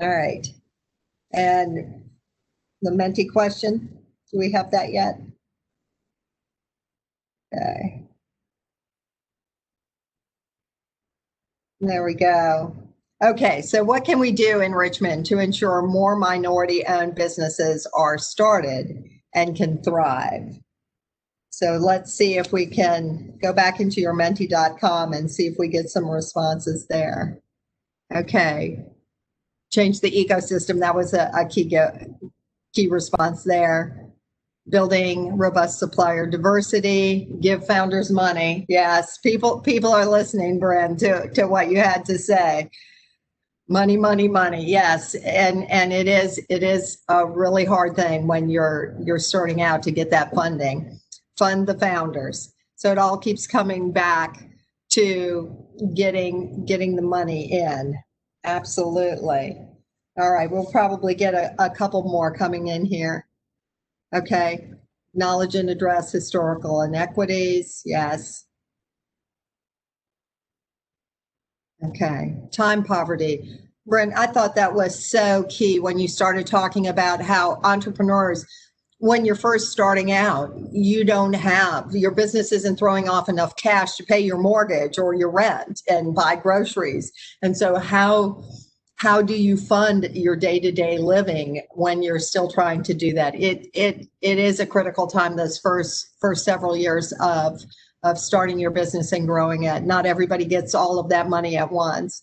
All right. And the Menti question, do we have that yet? Okay. There we go. Okay, so what can we do in Richmond to ensure more minority-owned businesses are started and can thrive? So let's see if we can go back into your menti.com and see if we get some responses there. Okay, change the ecosystem. That was a key response there. Building robust supplier diversity, give founders money. Yes, people are listening, Bren, to what you had to say. Money, money, money. Yes, and it is a really hard thing when you're starting out to get that funding. Fund the founders. So it all keeps coming back to getting the money in. Absolutely. All right, we'll probably get a couple more coming in here. Okay, knowledge and address historical inequities. Yes. Okay, time poverty. Brent, I thought that was so key when you started talking about how entrepreneurs, when you're first starting out, your business isn't throwing off enough cash to pay your mortgage or your rent and buy groceries. And so how do you fund your day-to-day living when you're still trying to do that? It is a critical time, those first several years of starting your business and growing it. Not everybody gets all of that money at once.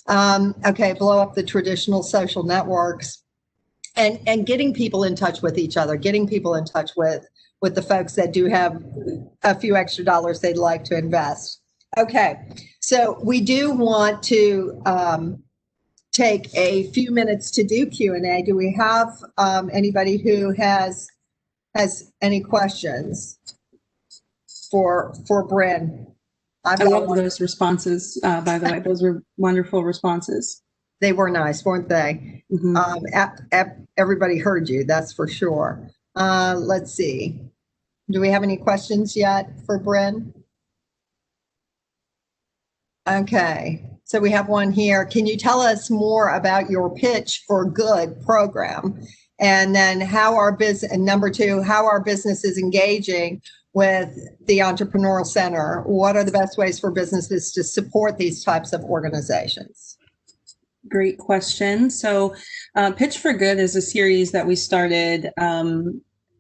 Okay, blow up the traditional social networks and getting people in touch with each other, getting people in touch with the folks that do have a few extra dollars they'd like to invest. Okay, so we do want to take a few minutes to do Q&A. Do we have anybody who has any questions? for Bryn. I love those responses, by the way. Those were wonderful responses. They were nice, weren't they? Everybody heard you, that's for sure. Let's see. Do we have any questions yet for Bryn? Okay, so we have one here. Can you tell us more about your Pitch for Good program? And then how our business, and number two, how our business is engaging with the Entrepreneurial Center. What are the best ways for businesses to support these types of organizations? Great question. So Pitch for Good is a series that we started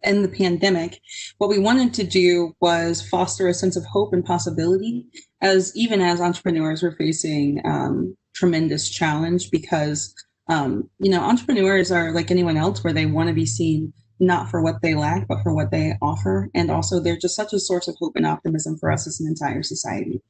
in the pandemic. What we wanted to do was foster a sense of hope and possibility, as even as entrepreneurs were facing tremendous challenge, because entrepreneurs are like anyone else, where they want to be seen not for what they lack, but for what they offer. And also they're just such a source of hope and optimism for us as an entire society.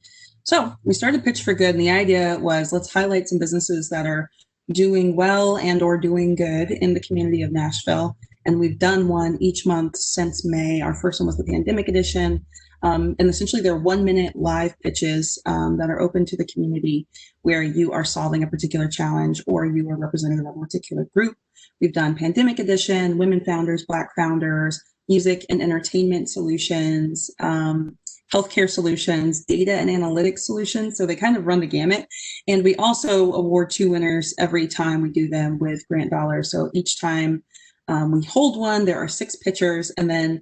So we started Pitch for Good, and the idea was, let's highlight some businesses that are doing well and or doing good in the community of Nashville. And we've done one each month since May. Our first one was the pandemic edition. And essentially they're 1-minute live pitches that are open to the community, where you are solving a particular challenge or you are representative of a particular group. We've done pandemic edition, women founders, Black founders, music and entertainment solutions, healthcare solutions, data and analytics solutions. So they kind of run the gamut. And we also award 2 winners every time we do them with grant dollars. So each time we hold one, there are 6 pitchers, and then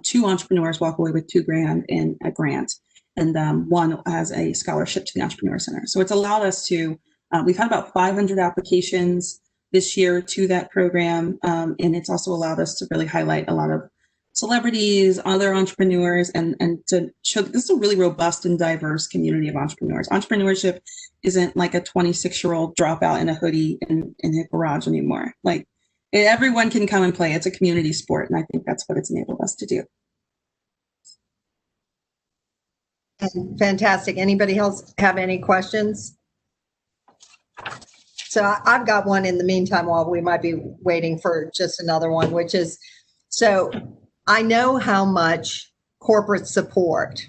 2 entrepreneurs walk away with $2,000 in a grant. And one has a scholarship to the Entrepreneur Center. So it's allowed us to, we've had about 500 applications this year to that program. And it's also allowed us to really highlight a lot of celebrities, other entrepreneurs, and to show that this is a really robust and diverse community of entrepreneurs. Entrepreneurship isn't like a 26-year-old dropout in a hoodie in a garage anymore. Like, everyone can come and play. It's a community sport, and I think that's what it's enabled us to do. Fantastic. Anybody else have any questions? So I've got one in the meantime while we might be waiting for just another one, which is, so I know how much corporate support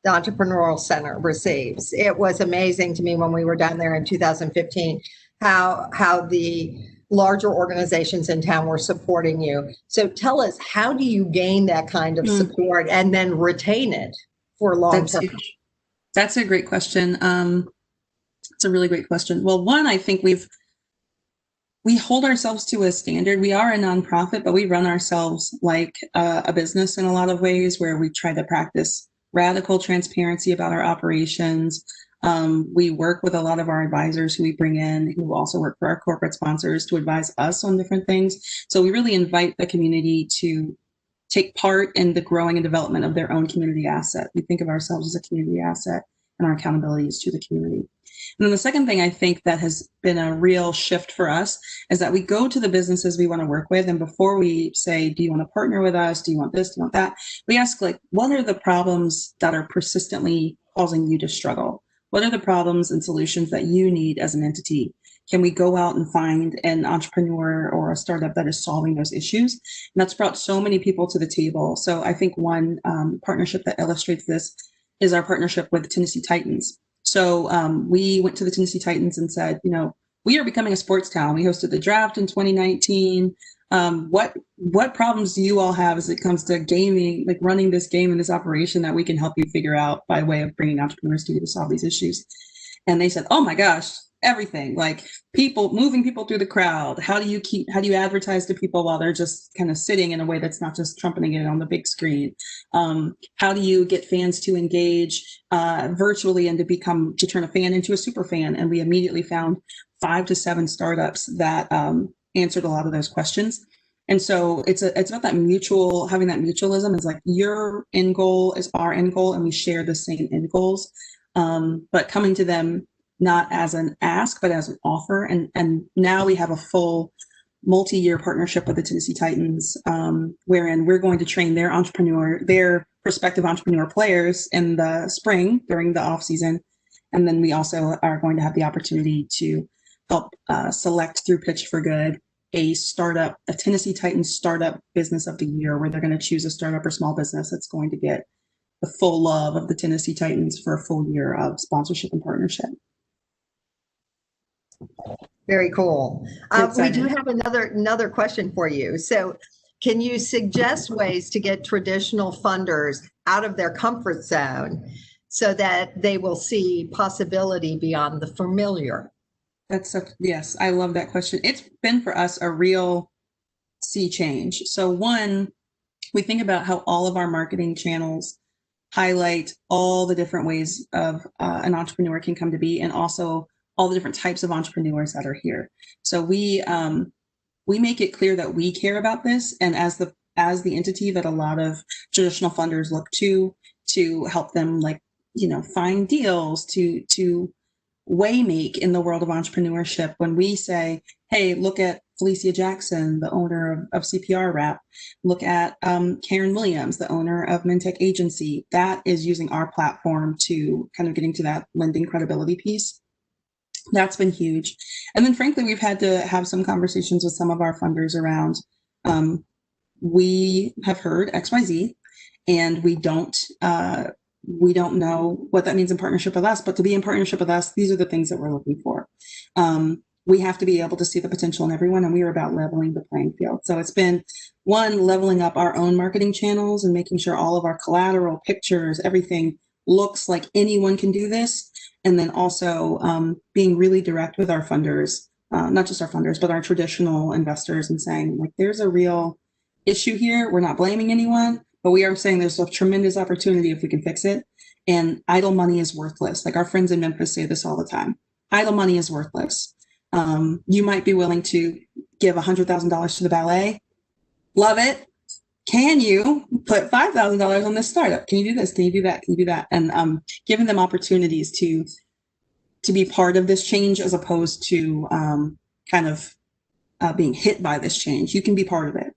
the Entrepreneurial Center receives. It was amazing to me when we were down there in 2015, how the larger organizations in town were supporting you. So tell us, how do you gain that kind of support and then retain it for long term? That's a great question. It's a really great question. Well, one, I think we hold ourselves to a standard. We are a nonprofit, but we run ourselves like a business in a lot of ways, where we try to practice radical transparency about our operations. We work with a lot of our advisors who we bring in, who also work for our corporate sponsors, to advise us on different things. So we really invite the community to take part in the growing and development of their own community asset. We think of ourselves as a community asset, and our accountability is to the community. And then the second thing I think that has been a real shift for us is that we go to the businesses we want to work with, and before we say, do you want to partner with us? Do you want this? Do you want that? We ask, like, what are the problems that are persistently causing you to struggle? What are the problems and solutions that you need as an entity? Can we go out and find an entrepreneur or a startup that is solving those issues? And that's brought so many people to the table. So I think one partnership that illustrates this is our partnership with Tennessee Titans. So we went to the Tennessee Titans and said, we are becoming a sports town. We hosted the draft in 2019. What problems do you all have as it comes to gaming, like running this game and this operation, that we can help you figure out by way of bringing entrepreneurs to you to solve these issues? And they said, oh my gosh, everything, like moving people through the crowd. How do you advertise to people while they're just kind of sitting in a way that's not just trumpeting it on the big screen? How do you get fans to engage virtually and to turn a fan into a super fan? And we immediately found 5 to 7 startups that answered a lot of those questions. And so it's about that having that mutualism. Is like, your end goal is our end goal, and we share the same end goals, but coming to them not as an ask, but as an offer. And now we have a full multi-year partnership with the Tennessee Titans, wherein we're going to train their prospective entrepreneur players in the spring during the off season. And then we also are going to have the opportunity to help select through Pitch for Good a Tennessee Titans Startup Business of the Year, where they're going to choose a startup or small business that's going to get the full love of the Tennessee Titans for a full year of sponsorship and partnership. Very cool. I'm We do excited. have another question for you. So can you suggest ways to get traditional funders out of their comfort zone so that they will see possibility beyond the familiar? Yes, I love that question. It's been for us a real sea change. So one, we think about how all of our marketing channels highlight all the different ways of an entrepreneur can come to be, and also all the different types of entrepreneurs that are here. So we make it clear that we care about this, and as the entity that a lot of traditional funders look to help them, like, you know, find deals, to Waymake in the world of entrepreneurship. When we say, hey, look at Felicia Jackson, the owner of CPR Wrap, look at Karen Williams, the owner of Mintech Agency, that is using our platform to kind of getting to that lending credibility piece. That's been huge. And then frankly, we've had to have some conversations with some of our funders around, we have heard XYZ, and we don't know what that means in partnership with us, but to be in partnership with us, these are the things that we're looking for. We have to be able to see the potential in everyone, and we are about leveling the playing field. So it's been one, leveling up our own marketing channels and making sure all of our collateral, pictures, everything looks like anyone can do this. And then also being really direct with our funders, not just our funders, but our traditional investors, and saying, like, there's a real issue here. We're not blaming anyone, but we are saying there's a tremendous opportunity if we can fix it. And idle money is worthless. Like our friends in Memphis say this all the time. Idle money is worthless. You might be willing to give $100,000 to the ballet. Love it. Can you put $5,000 on this startup? Can you do this? Can you do that? Can you do that? And giving them opportunities to be part of this change, as opposed to kind of being hit by this change. You can be part of it.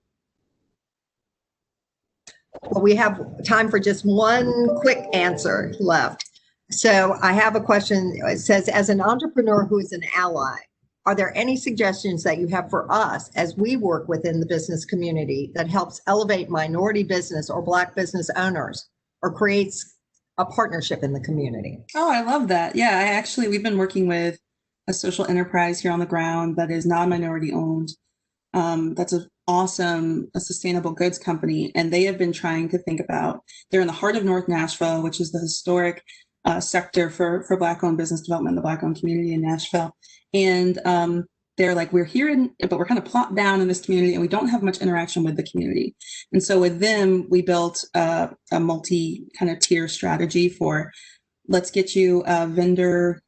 Well, we have time for just one quick answer left. So I have a question. It says, as an entrepreneur who is an ally, are there any suggestions that you have for us as we work within the business community that helps elevate minority business or Black business owners, or creates a partnership in the community? Oh, I love that. Yeah, we've been working with a social enterprise here on the ground that is non-minority owned. That's an awesome, sustainable goods company. And they have been trying to think about, they're in the heart of North Nashville, which is the historic sector for Black-owned business development, the Black-owned community in Nashville. And they're like, we're here, but we're kind of plopped down in this community, and we don't have much interaction with the community. And so with them, we built a multi kind of tier strategy for, let's get you a vendor,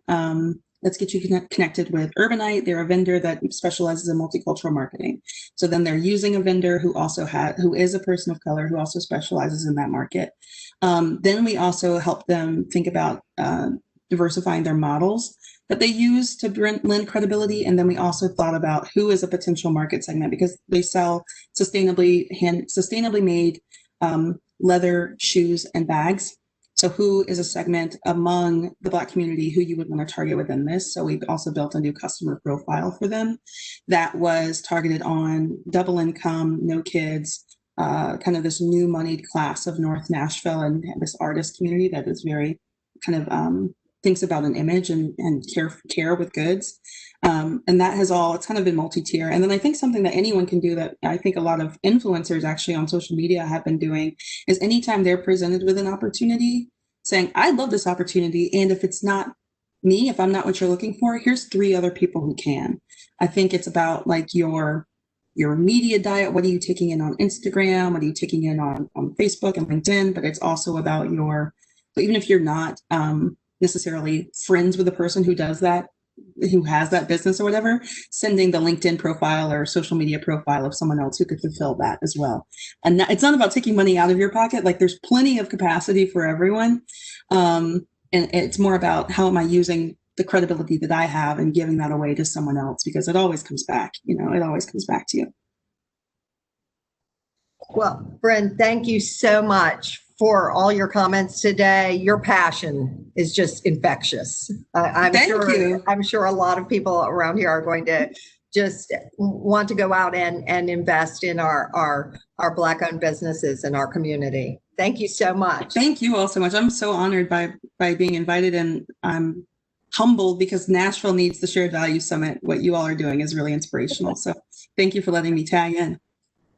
let's get you connected with Urbanite. They're a vendor that specializes in multicultural marketing. So then they're using a vendor who is a person of color, who also specializes in that market. Then we also help them think about diversifying their models that they use to lend credibility. And then we also thought about who is a potential market segment, because they sell sustainably made leather, shoes, and bags. So who is a segment among the Black community who you would want to target within this? So we also built a new customer profile for them that was targeted on double income, no kids, kind of this new moneyed class of North Nashville, and this artist community that is very kind of thinks about an image and care with goods. And that has it's kind of been multi-tier. And then I think something that anyone can do, that I think a lot of influencers actually on social media have been doing, is anytime they're presented with an opportunity, saying, I love this opportunity, and if it's not me, if I'm not what you're looking for, here's 3 other people who can. I think it's about like your media diet. What are you taking in on Instagram? What are you taking in on Facebook and LinkedIn? But it's also about even if you're not necessarily friends with the person who does that, who has that business or whatever, sending the LinkedIn profile or social media profile of someone else who could fulfill that as well. And it's not about taking money out of your pocket. Like, there's plenty of capacity for everyone. And it's more about, how am I using the credibility that I have and giving that away to someone else, because it always comes back, it always comes back to you. Well, Bryn, thank you so much for all your comments today. Your passion is just infectious. I'm sure a lot of people around here are going to just want to go out and invest in our Black-owned businesses in our community. Thank you so much. Thank you all so much. I'm so honored by being invited, and I'm humbled because Nashville needs the Shared Value Summit. What you all are doing is really inspirational. So thank you for letting me tag in.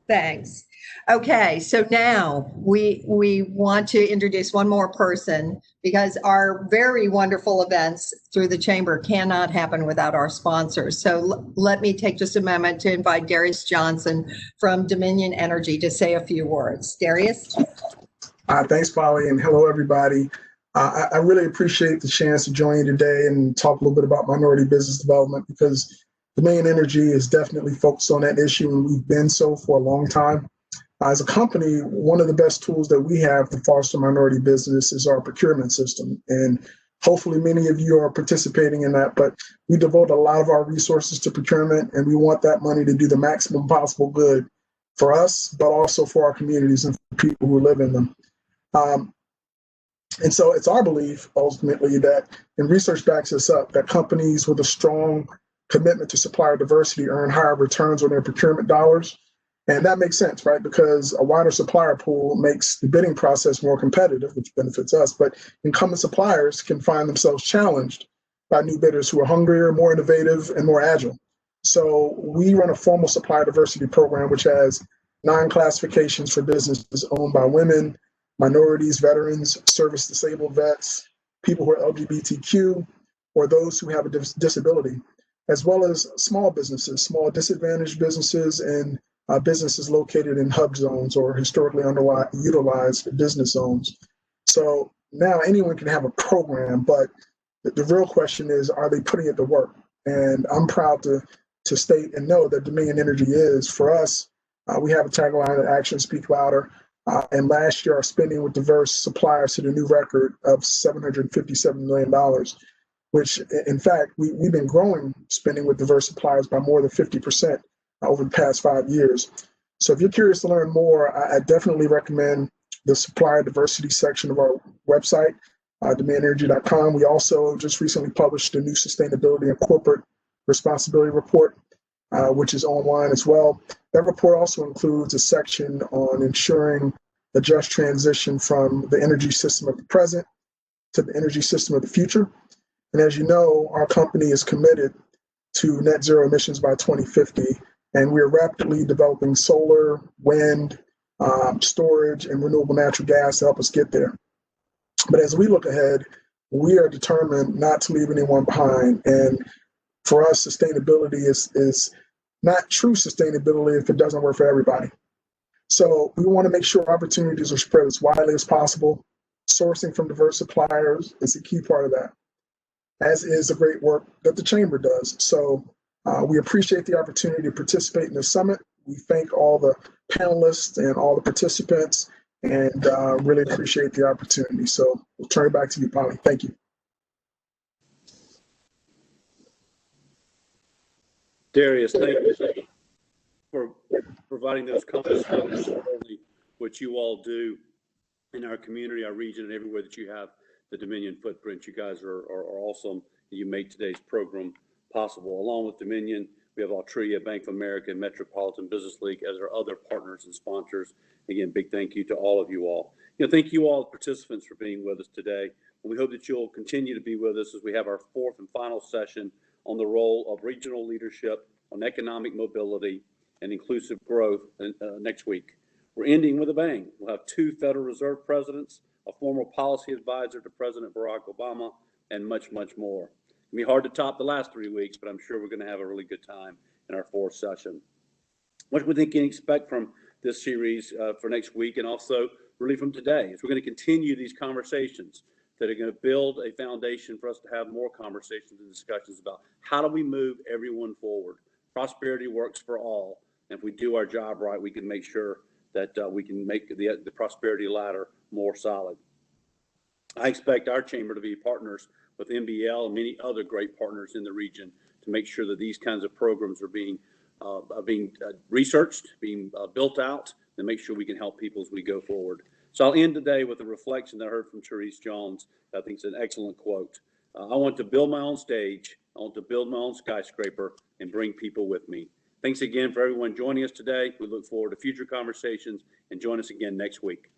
Thanks. Okay, so now we want to introduce one more person because our very wonderful events through the Chamber cannot happen without our sponsors. So let me take just a moment to invite Darius Johnson from Dominion Energy to say a few words. Darius? Thanks, Polly, and hello, everybody. I really appreciate the chance to join you today and talk a little bit about minority business development because Dominion Energy is definitely focused on that issue, and we've been so for a long time. As a company, one of the best tools that we have to foster minority business is our procurement system. And hopefully many of you are participating in that, but we devote a lot of our resources to procurement, and we want that money to do the maximum possible good for us, but also for our communities and for people who live in them. And so it's our belief, ultimately, that, and research backs this up, that companies with a strong commitment to supplier diversity earn higher returns on their procurement dollars. And that makes sense, right? Because a wider supplier pool makes the bidding process more competitive, which benefits us. But incumbent suppliers can find themselves challenged by new bidders who are hungrier, more innovative, and more agile. So we run a formal supplier diversity program, which has 9 classifications for businesses owned by women, minorities, veterans, service-disabled vets, people who are LGBTQ, or those who have a disability, as well as small businesses, small disadvantaged businesses, and businesses located in hub zones or historically underutilized business zones. So now anyone can have a program, but the real question is, are they putting it to work? And I'm proud to state and know that Dominion Energy is. For us, we have a tagline that actions speak louder. And last year, our spending with diverse suppliers hit a new record of $757 million, which in fact, we've been growing spending with diverse suppliers by more than 50% over the past 5 years. So if you're curious to learn more, I definitely recommend the supplier diversity section of our website, dominionenergy.com. We also just recently published a new sustainability and corporate responsibility report, which is online as well. That report also includes a section on ensuring the just transition from the energy system of the present to the energy system of the future. And as you know, our company is committed to net zero emissions by 2050, and we are rapidly developing solar, wind, storage, and renewable natural gas to help us get there. But as we look ahead, we are determined not to leave anyone behind. And for us, sustainability is not true sustainability if it doesn't work for everybody. So we want to make sure opportunities are spread as widely as possible. Sourcing from diverse suppliers is a key part of that, as is the great work that the Chamber does. So we appreciate the opportunity to participate in the summit. We thank all the panelists and all the participants, and really appreciate the opportunity. So we'll turn it back to you, Polly. Thank you. Darius, thank you for providing those comments, which you all do in our community, our region, and everywhere that you have the Dominion footprint. You guys are awesome. You make today's program possible. Along with Dominion, we have Altria, Bank of America, and Metropolitan Business League as our other partners and sponsors. Again, big thank you to all of you all. Thank you all participants for being with us today. And we hope that you'll continue to be with us as we have our 4th and final session on the role of regional leadership on economic mobility and inclusive growth next week. We're ending with a bang. We'll have 2 Federal Reserve presidents, a former policy advisor to President Barack Obama, and much, much more. It'll be hard to top the last 3 weeks, but I'm sure we're going to have a really good time in our 4th session. What we can expect from this series for next week, and also really from today, is we're going to continue these conversations that are going to build a foundation for us to have more conversations and discussions about how do we move everyone forward. Prosperity works for all. And if we do our job right, we can make sure that we can make the prosperity ladder more solid. I expect our chamber to be partners with NBL and many other great partners in the region to make sure that these kinds of programs are being researched, being built out, and make sure we can help people as we go forward. So I'll end today with a reflection that I heard from Therese Jones. I think it's an excellent quote. I want to build my own stage. I want to build my own skyscraper and bring people with me. Thanks again for everyone joining us today. We look forward to future conversations, and join us again next week.